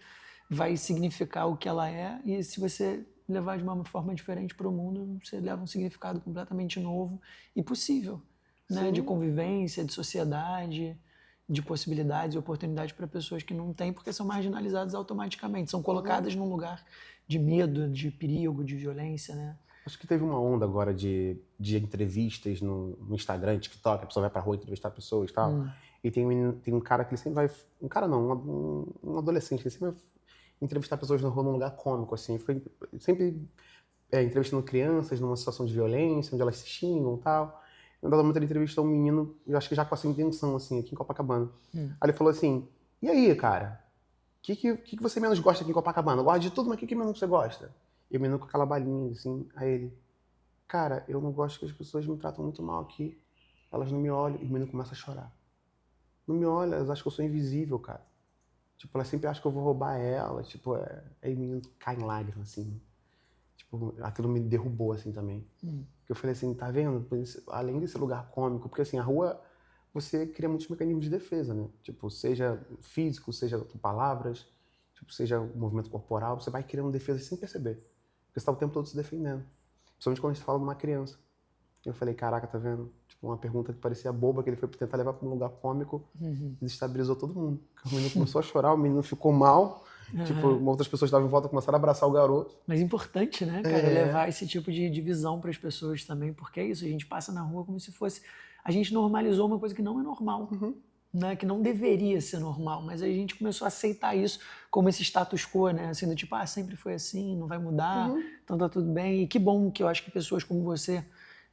vai significar o que ela é, e se você levar de uma forma diferente para o mundo, você leva um significado completamente novo e possível, né? Sim. De convivência, de sociedade, de possibilidades e oportunidades para pessoas que não têm, porque são marginalizadas automaticamente, são colocadas num lugar de medo, de perigo, de violência, né? Acho que teve uma onda agora de entrevistas no Instagram, TikTok, a pessoa vai pra rua entrevistar pessoas e tal. E tem um cara que ele sempre vai. Um cara não, um adolescente, ele sempre vai entrevistar pessoas na rua num lugar cômico, assim. Foi sempre entrevistando crianças numa situação de violência, onde elas se xingam e tal. Em um dado momento ele entrevistou um menino, eu acho que já com essa intenção, assim, aqui em Copacabana. Aí ele falou assim: e aí, cara? O que você menos gosta aqui em Copacabana? Eu gosto de tudo, mas o que menos você gosta? E o menino com aquela balinha, assim, a ele: cara, eu não gosto que as pessoas me tratam muito mal aqui. Elas não me olham. E o menino começa a chorar. Não me olham, elas acham que eu sou invisível, cara. Tipo, elas sempre acham que eu vou roubar ela. Tipo, aí o menino cai em lágrimas, assim. Tipo, aquilo me derrubou, assim, também. Porque eu falei assim, tá vendo? Além desse lugar cômico, porque assim, a rua, você cria muitos mecanismos de defesa, né? Tipo, seja físico, seja com palavras, tipo, seja o movimento corporal, você vai criando defesas sem perceber. Porque você tá o tempo todo se defendendo. Principalmente quando a gente fala de uma criança. Eu falei, caraca, tá vendo? Tipo, uma pergunta que parecia boba, que ele foi tentar levar para um lugar cômico, desestabilizou todo mundo. O menino começou a chorar, o menino ficou mal. Tipo, outras pessoas estavam em volta, começaram a abraçar o garoto. Mas é importante, né, cara, levar esse tipo de visão para as pessoas também, porque é isso, a gente passa na rua como se fosse... A gente normalizou uma coisa que não é normal, né, que não deveria ser normal, mas a gente começou a aceitar isso como esse status quo, né, assim, do tipo, sempre foi assim, não vai mudar, então tá tudo bem. E que bom que eu acho que pessoas como você,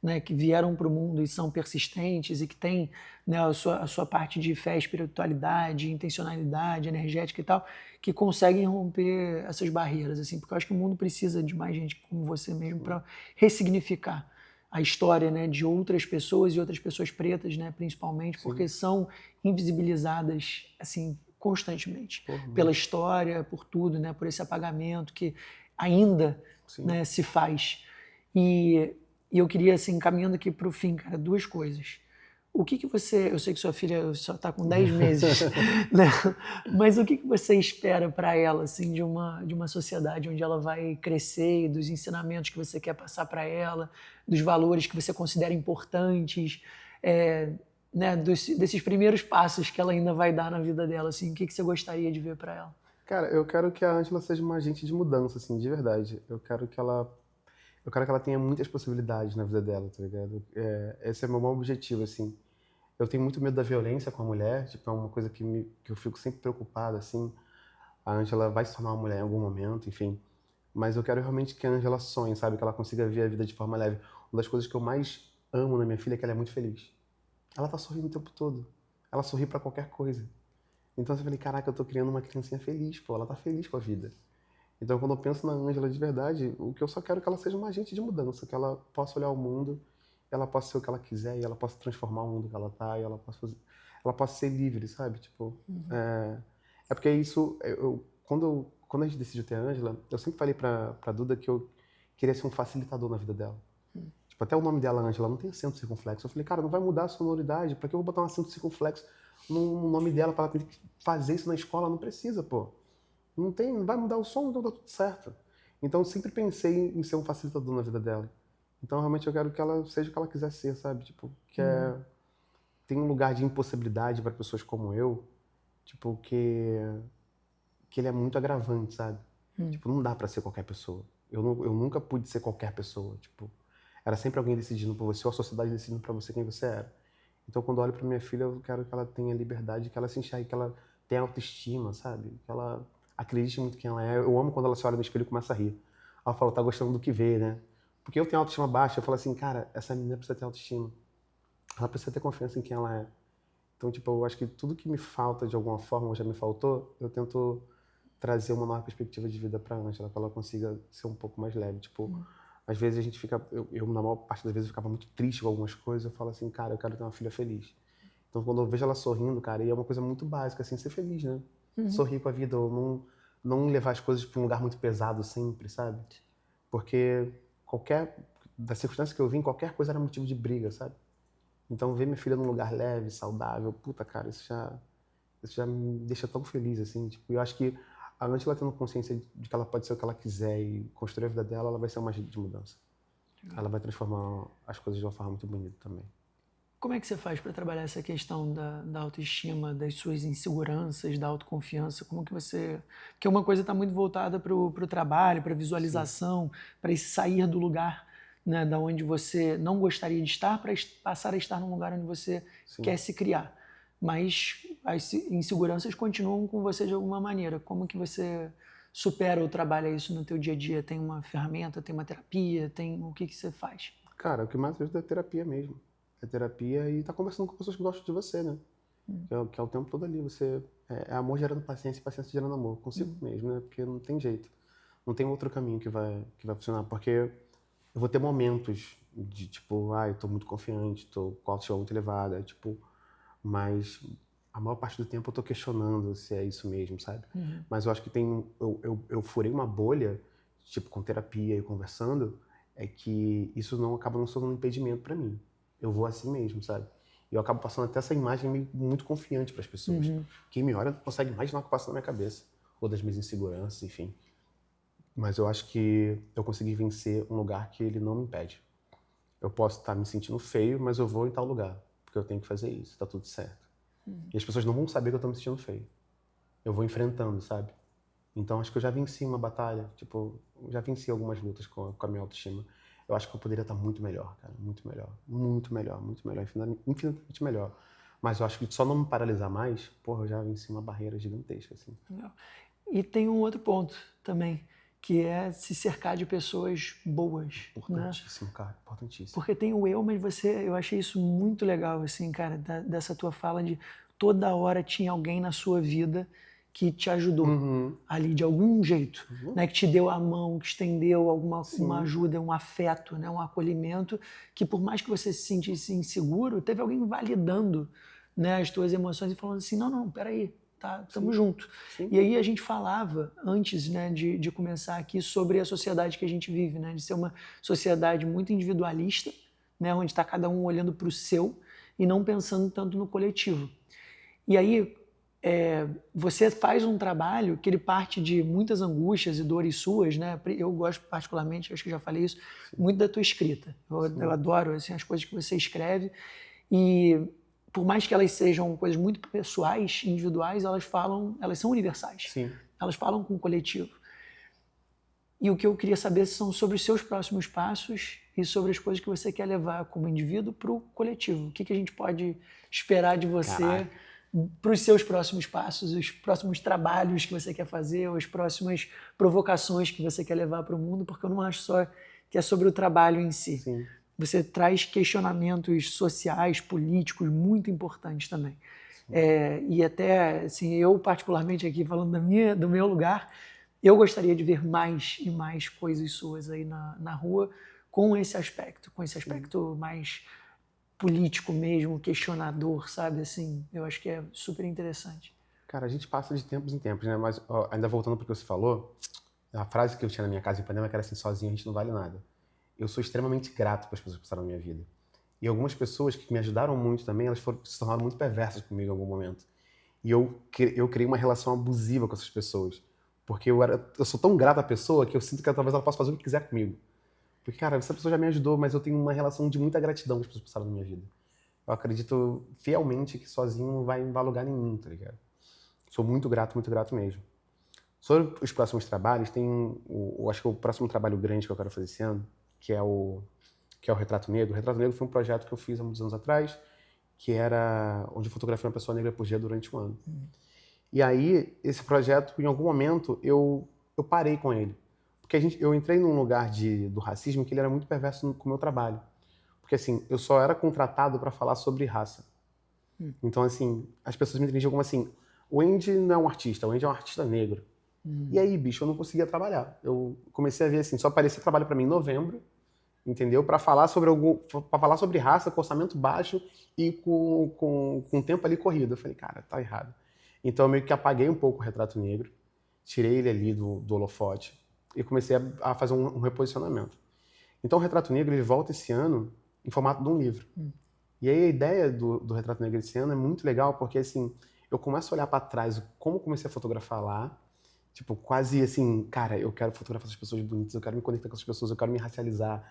né, que vieram para o mundo e são persistentes e que têm, né, a sua parte de fé, espiritualidade, intencionalidade, energética e tal, que conseguem romper essas barreiras, assim, porque eu acho que o mundo precisa de mais gente como você mesmo para ressignificar a história, né, de outras pessoas e outras pessoas pretas, né, principalmente, porque são invisibilizadas assim constantemente pela história, por tudo, né, por esse apagamento que ainda, Sim. né, se faz. E eu queria, assim, caminhando aqui para o fim, cara, 2 coisas. O que você... Eu sei que sua filha só está com 10 meses, né? Mas o que você espera para ela, assim, de uma sociedade onde ela vai crescer, e dos ensinamentos que você quer passar para ela, dos valores que você considera importantes, né, desses primeiros passos que ela ainda vai dar na vida dela, assim, o que você gostaria de ver para ela? Cara, eu quero que a Ângela seja uma agente de mudança, assim, de verdade. Eu quero que ela tenha muitas possibilidades na vida dela, tá ligado? Esse é o meu maior objetivo, assim. Eu tenho muito medo da violência com a mulher, tipo, é uma coisa que eu fico sempre preocupado, assim. A Ângela vai se tornar uma mulher em algum momento, enfim. Mas eu quero realmente que a Ângela sonhe, sabe? Que ela consiga ver a vida de forma leve. Uma das coisas que eu mais amo na minha filha é que ela é muito feliz. Ela tá sorrindo o tempo todo. Ela sorri pra qualquer coisa. Então eu falei, caraca, eu tô criando uma criancinha feliz, pô. Ela tá feliz com a vida. Então, quando eu penso na Ângela de verdade, o que eu só quero é que ela seja uma agente de mudança, que ela possa olhar o mundo, ela possa ser o que ela quiser, e ela possa transformar o mundo que ela tá, e ela possa ser livre, sabe? Tipo, é porque isso, quando a gente decidiu ter a Ângela, eu sempre falei pra Duda que eu queria ser um facilitador na vida dela. Tipo, até o nome dela, Ângela, não tem acento circunflexo. Eu falei, cara, não vai mudar a sonoridade, pra que eu vou botar um acento circunflexo no nome dela pra ela ter que fazer isso na escola? Não precisa, pô. Não vai mudar o som, então tá tudo certo. Então eu sempre pensei em ser um facilitador na vida dela. Então realmente eu quero que ela seja o que ela quiser ser, sabe? Tipo, tem um lugar de impossibilidade para pessoas como eu, tipo, que ele é muito agravante, sabe? Tipo, não dá para ser qualquer pessoa. Eu nunca pude ser qualquer pessoa, tipo, era sempre alguém decidindo por você ou a sociedade decidindo para você quem você era. Então quando eu olho para minha filha, eu quero que ela tenha liberdade, que ela se enxergue, que ela tenha autoestima, sabe? Que ela acredite muito quem ela é. Eu amo quando ela se olha no espelho e começa a rir. Ela fala, tá gostando do que vê, né? Porque eu tenho autoestima baixa, eu falo assim, cara, essa menina precisa ter autoestima. Ela precisa ter confiança em quem ela é. Então, tipo, eu acho que tudo que me falta de alguma forma, ou já me faltou, eu tento trazer uma nova perspectiva de vida pra Ângela, pra ela consiga ser um pouco mais leve. Tipo, às vezes a gente fica, na maior parte das vezes, eu ficava muito triste com algumas coisas, eu falo assim, cara, eu quero ter uma filha feliz. Então, quando eu vejo ela sorrindo, cara, e é uma coisa muito básica, assim, ser feliz, né? Sorrir com a vida, ou não levar as coisas pra um lugar muito pesado sempre, sabe? Porque da circunstância que eu vim, qualquer coisa era motivo de briga, sabe? Então, ver minha filha num lugar leve, saudável, puta, cara, isso já me deixa tão feliz, assim. Tipo, eu acho que a Angela tendo consciência de que ela pode ser o que ela quiser e construir a vida dela, ela vai ser uma agente de mudança. Ela vai transformar as coisas de uma forma muito bonita também. Como é que você faz para trabalhar essa questão da autoestima, das suas inseguranças, da autoconfiança? Como que você... Porque uma coisa está muito voltada para o trabalho, para a visualização, para esse sair do lugar, né, da onde você não gostaria de estar, para passar a estar num lugar onde você quer se criar. Mas as inseguranças continuam com você de alguma maneira. Como que você supera ou trabalha isso no teu dia a dia? Tem uma ferramenta, tem uma terapia, o que você faz? Cara, o que mais ajuda é terapia mesmo. É terapia e tá conversando com pessoas que gostam de você, né? Que é o tempo todo ali. É amor gerando paciência e paciência gerando amor. Consigo mesmo, né? Porque não tem jeito. Não tem outro caminho que vai funcionar. Porque eu vou ter momentos de tipo, eu tô muito confiante, tô com a autoestima muito elevada, tipo, mas a maior parte do tempo eu tô questionando se é isso mesmo, sabe? Mas eu acho que eu furei uma bolha, tipo, com terapia e conversando, é que isso não acaba não sendo um impedimento pra mim. Eu vou assim mesmo, sabe? E eu acabo passando até essa imagem muito confiante para as pessoas. Quem me olha não consegue imaginar o que passa na minha cabeça, ou das minhas inseguranças, enfim. Mas eu acho que eu consegui vencer um lugar que ele não me impede. Eu posso estar me sentindo feio, mas eu vou em tal lugar, porque eu tenho que fazer isso, tá tudo certo. E as pessoas não vão saber que eu tô me sentindo feio. Eu vou enfrentando, sabe? Então acho que eu já venci uma batalha, tipo, já venci algumas lutas com a minha autoestima. Eu acho que eu poderia estar muito melhor, cara, muito melhor, muito melhor, muito melhor, infinitamente melhor. Mas eu acho que só não me paralisar mais, porra, eu já venci uma barreira gigantesca, assim. Legal. E tem um outro ponto também, que é se cercar de pessoas boas. Importantíssimo, né? cara, importantíssimo. Porque tem o eu, mas eu achei isso muito legal, assim, cara, dessa tua fala de toda hora tinha alguém na sua vida que te ajudou ali de algum jeito, né? Que te deu a mão, que estendeu uma ajuda, um afeto, né? Um acolhimento, que por mais que você se sentisse inseguro, teve alguém validando, né, as tuas emoções e falando assim, não, peraí, tá, tamo junto. Sim. E aí a gente falava, antes, né, de começar aqui, sobre a sociedade que a gente vive, né, de ser uma sociedade muito individualista, né, onde está cada um olhando para o seu e não pensando tanto no coletivo. E aí você faz um trabalho que ele parte de muitas angústias e dores suas, né? Eu gosto particularmente, acho que já falei isso, muito da tua escrita. Eu adoro assim, as coisas que você escreve e por mais que elas sejam coisas muito pessoais, individuais, elas são universais. Sim. Elas falam com o coletivo. E o que eu queria saber são sobre os seus próximos passos e sobre as coisas que você quer levar como indivíduo para o coletivo. O que a gente pode esperar de você para os seus próximos passos, os próximos trabalhos que você quer fazer, as próximas provocações que você quer levar para o mundo, porque eu não acho só que é sobre o trabalho em si. Sim. Você traz questionamentos sociais, políticos muito importantes também. E até, assim, eu particularmente aqui falando do meu lugar, eu gostaria de ver mais e mais coisas suas aí na rua com esse aspecto mais político mesmo, questionador, sabe? Assim, eu acho que é super interessante. Cara, a gente passa de tempos em tempos, né? Mas ainda voltando para o que você falou, a frase que eu tinha na minha casa em Ipanema que era assim, sozinho a gente não vale nada. Eu sou extremamente grato para as pessoas que passaram na minha vida. E algumas pessoas que me ajudaram muito também, elas se tornaram muito perversas comigo em algum momento. E eu criei uma relação abusiva com essas pessoas. Porque eu sou tão grato à pessoa que eu sinto que talvez ela possa fazer o que quiser comigo. Porque, cara, essa pessoa já me ajudou, mas eu tenho uma relação de muita gratidão com as pessoas que passaram na minha vida. Eu acredito fielmente que sozinho não vai lugar nenhum, tá ligado? Sou muito grato mesmo. Sobre os próximos trabalhos, acho que o próximo trabalho grande que eu quero fazer esse ano, que é o Retrato Negro. O Retrato Negro foi um projeto que eu fiz há muitos anos atrás, que era onde eu fotografei uma pessoa negra por dia durante um ano. E aí, esse projeto, em algum momento, eu parei com ele. Porque eu entrei num lugar do racismo que ele era muito perverso com o meu trabalho. Porque, assim, eu só era contratado para falar sobre raça. Então, assim, as pessoas me entendiam como assim, o Andy não é um artista, o Andy é um artista negro. E aí, bicho, eu não conseguia trabalhar. Eu comecei a ver, assim, só aparecia trabalho para mim em novembro, entendeu? Para falar sobre raça, com orçamento baixo e com tempo ali corrido. Eu falei, cara, tá errado. Então, eu meio que apaguei um pouco o Retrato Negro, tirei ele ali do holofote e comecei a fazer um reposicionamento. Então, o Retrato Negro ele volta esse ano em formato de um livro. E aí a ideia do Retrato Negro esse ano é muito legal porque, assim, eu começo a olhar para trás como comecei a fotografar lá, tipo, quase assim, cara, eu quero fotografar essas pessoas bonitas, eu quero me conectar com essas pessoas, eu quero me racializar.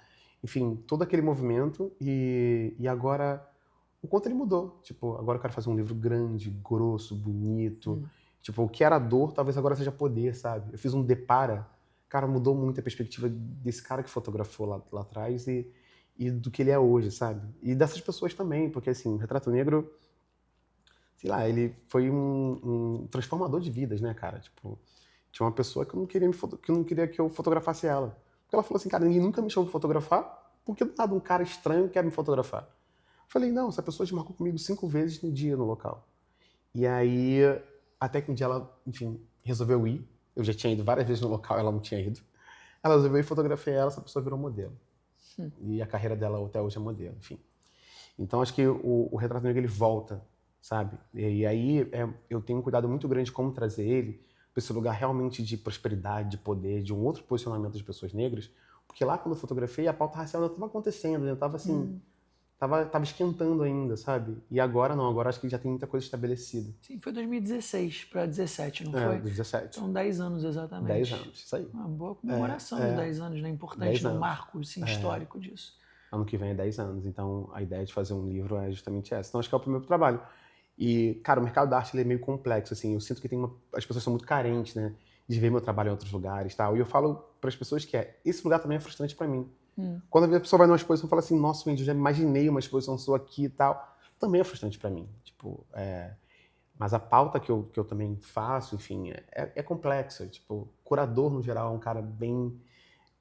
Enfim, todo aquele movimento e agora o quanto ele mudou. Tipo, agora eu quero fazer um livro grande, grosso, bonito. Tipo, o que era dor, talvez agora seja poder, sabe? Eu fiz um Depara. Cara, mudou muito a perspectiva desse cara que fotografou lá atrás e do que ele é hoje, sabe? E dessas pessoas também, porque assim, o Retrato Negro, sei lá, ele foi um transformador de vidas, né, cara? Tipo, tinha uma pessoa que não queria que eu fotografasse ela. Porque ela falou assim, cara, ninguém nunca me chamou pra fotografar, porque do nada um cara estranho quer me fotografar. Eu falei, não, essa pessoa desmarcou comigo 5 vezes no dia no local. E aí, até que um dia ela, enfim, resolveu ir. Eu já tinha ido várias vezes no local, ela não tinha ido. Ela resolveu ir, fotografei ela, essa pessoa virou modelo. E a carreira dela até hoje é modelo, enfim. Então, acho que o Retrato Negro, ele volta, sabe? E aí, eu tenho um cuidado muito grande de como trazer ele para esse lugar realmente de prosperidade, de poder, de um outro posicionamento de pessoas negras. Porque lá, quando eu fotografei, a pauta racial ainda estava acontecendo, ainda estava assim... Tava esquentando ainda, sabe? E agora não, agora acho que já tem muita coisa estabelecida. Sim, foi 2016 para 17, não foi? Dos 17. São 10 anos exatamente. 10 anos, isso aí. Uma boa comemoração de 10 anos, né? Importante, um marco assim, histórico disso. Ano que vem é 10 anos, então a ideia de fazer um livro é justamente essa. Então acho que é o primeiro trabalho. E, cara, o mercado da arte ele é meio complexo, assim. Eu sinto que as pessoas são muito carentes, né? De ver meu trabalho em outros lugares e tal. E eu falo para as pessoas que esse lugar também é frustrante para mim. Quando a pessoa vai numa exposição e fala assim, nossa, Wendy, eu já imaginei uma exposição sua aqui e tal, também é frustrante para mim. Tipo, mas a pauta que eu também faço, enfim, é complexa. Tipo, curador, no geral, é um cara bem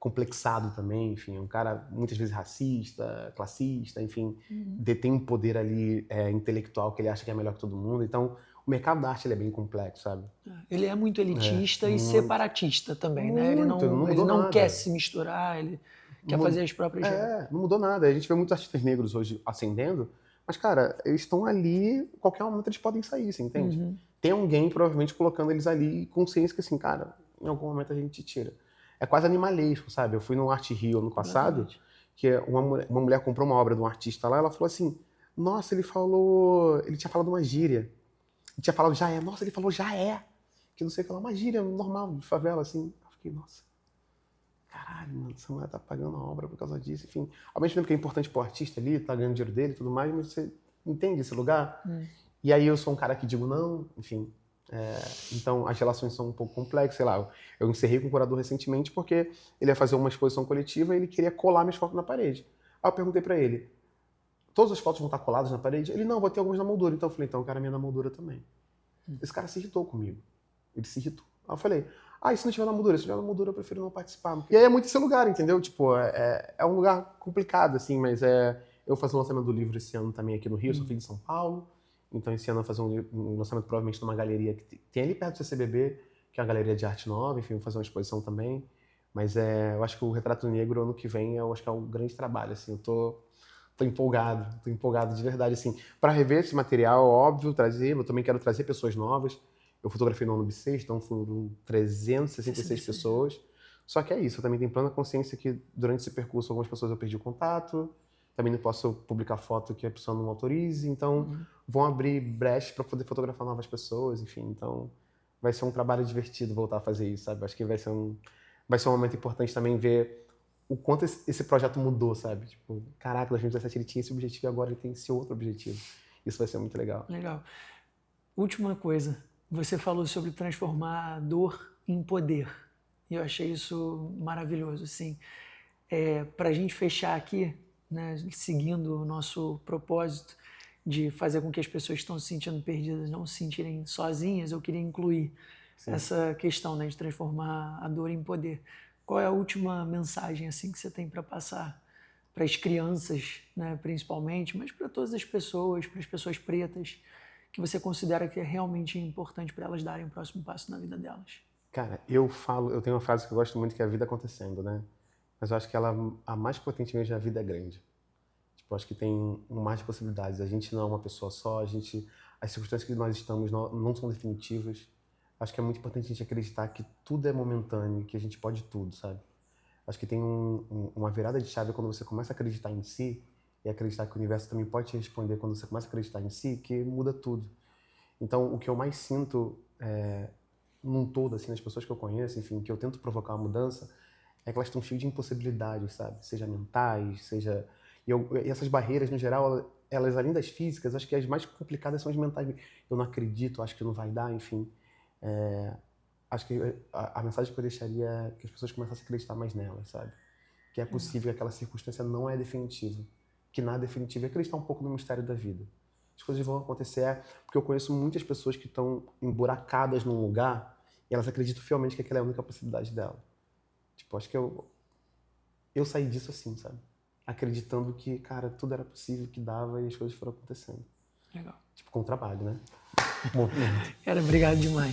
complexado também, enfim, é um cara muitas vezes racista, classista, enfim, detém um poder ali intelectual que ele acha que é melhor que todo mundo. Então, o mercado da arte ele é bem complexo, sabe? Ele é muito elitista e muito. separatista também, né? Ele Não não quer se misturar, ele quer fazer as próprias... não mudou nada. A gente vê muitos artistas negros hoje ascendendo, Mas, cara, eles estão ali, qualquer momento eles podem sair, você entende? Tem alguém provavelmente colocando eles ali, consciência que assim, cara, em algum momento a gente tira. É quase animalesco, sabe? Eu fui no Art Rio ano passado, que uma mulher comprou uma obra de um artista lá, ela falou assim, nossa, ele tinha falado uma gíria. Ele tinha falado já é, nossa, ele falou já é. Que não sei o que lá, uma gíria normal de favela, assim. Eu fiquei, nossa, caralho, mano, essa mulher tá pagando a obra por causa disso, enfim. Ao mesmo tempo que é importante pro artista ali, tá ganhando dinheiro dele e tudo mais, mas você entende esse lugar? E aí eu sou um cara que digo não, enfim. Então as relações são um pouco complexas, sei lá. Eu encerrei com um curador recentemente porque ele ia fazer uma exposição coletiva e ele queria colar minhas fotos na parede. Aí eu perguntei pra ele, todas as fotos vão estar coladas na parede? Ele, não, vou ter algumas na moldura. Então eu falei, então eu quero a minha na moldura também. Esse cara se irritou comigo. Ele se irritou. Aí eu falei, e se não tiver na moldura? Se tiver na moldura, eu prefiro não participar. E aí é muito esse lugar, entendeu? Tipo, é um lugar complicado, assim, mas eu vou fazer um lançamento do livro esse ano também aqui no Rio, sou filho de São Paulo. Então esse ano eu vou fazer um lançamento provavelmente numa galeria que tem ali perto do CCBB, que é a Galeria de Arte Nova, enfim, vou fazer uma exposição também. Mas eu acho que o Retrato Negro, ano que vem, eu acho que é um grande trabalho, assim, eu tô empolgado de verdade, assim, para rever esse material, óbvio, trazer, eu também quero trazer pessoas novas. Eu fotografei no ano bissexto, então foram 366 pessoas. Só que é isso, eu também tenho plena consciência que durante esse percurso algumas pessoas eu perdi o contato, também não posso publicar foto que a pessoa não autorize, então vão abrir brechas para poder fotografar novas pessoas, enfim, então vai ser um trabalho divertido voltar a fazer isso, sabe? Acho que vai ser um momento importante também ver o quanto esse projeto mudou, sabe? Tipo, caraca, em 2017 ele tinha esse objetivo e agora ele tem esse outro objetivo. Isso vai ser muito legal. Legal. Última coisa, você falou sobre transformar a dor em poder. E eu achei isso maravilhoso, assim. Para a gente fechar aqui, né, seguindo o nosso propósito de fazer com que as pessoas que estão se sentindo perdidas não se sentirem sozinhas, eu queria incluir essa questão, né, de transformar a dor em poder. Qual é a última mensagem assim que você tem para passar para as crianças, né, principalmente, mas para todas as pessoas, para as pessoas pretas, que você considera que é realmente importante para elas darem o próximo passo na vida delas? Cara, eu tenho uma frase que eu gosto muito que é a vida acontecendo, né? Mas eu acho que a mais potente mesmo é a vida grande. Tipo, acho que tem mais possibilidades. A gente não é uma pessoa só, as circunstâncias que nós estamos não são definitivas. Acho que é muito importante a gente acreditar que tudo é momentâneo, que a gente pode tudo, sabe? Acho que tem uma virada de chave quando você começa a acreditar em si e acreditar que o universo também pode te responder quando você começa a acreditar em si, que muda tudo. Então, o que eu mais sinto num todo, assim, nas pessoas que eu conheço, enfim, que eu tento provocar uma mudança, é que elas estão cheias de impossibilidades, sabe? Seja mentais, seja... E essas barreiras, no geral, elas além das físicas, acho que as mais complicadas são as mentais. Eu não acredito, acho que não vai dar, enfim. Acho que a mensagem que eu deixaria é que as pessoas começassem a acreditar mais nelas, sabe? Que é possível, que aquela circunstância não é definitiva. Que nada é definitivo. É acreditar um pouco no mistério da vida. As coisas vão acontecer, porque eu conheço muitas pessoas que estão emburacadas num lugar e elas acreditam fielmente que aquela é a única possibilidade dela. Tipo, acho que eu saí disso assim, sabe? Acreditando que, cara, tudo era possível, que dava e as coisas foram acontecendo. Legal. Tipo, com o trabalho, né? Cara, obrigado demais.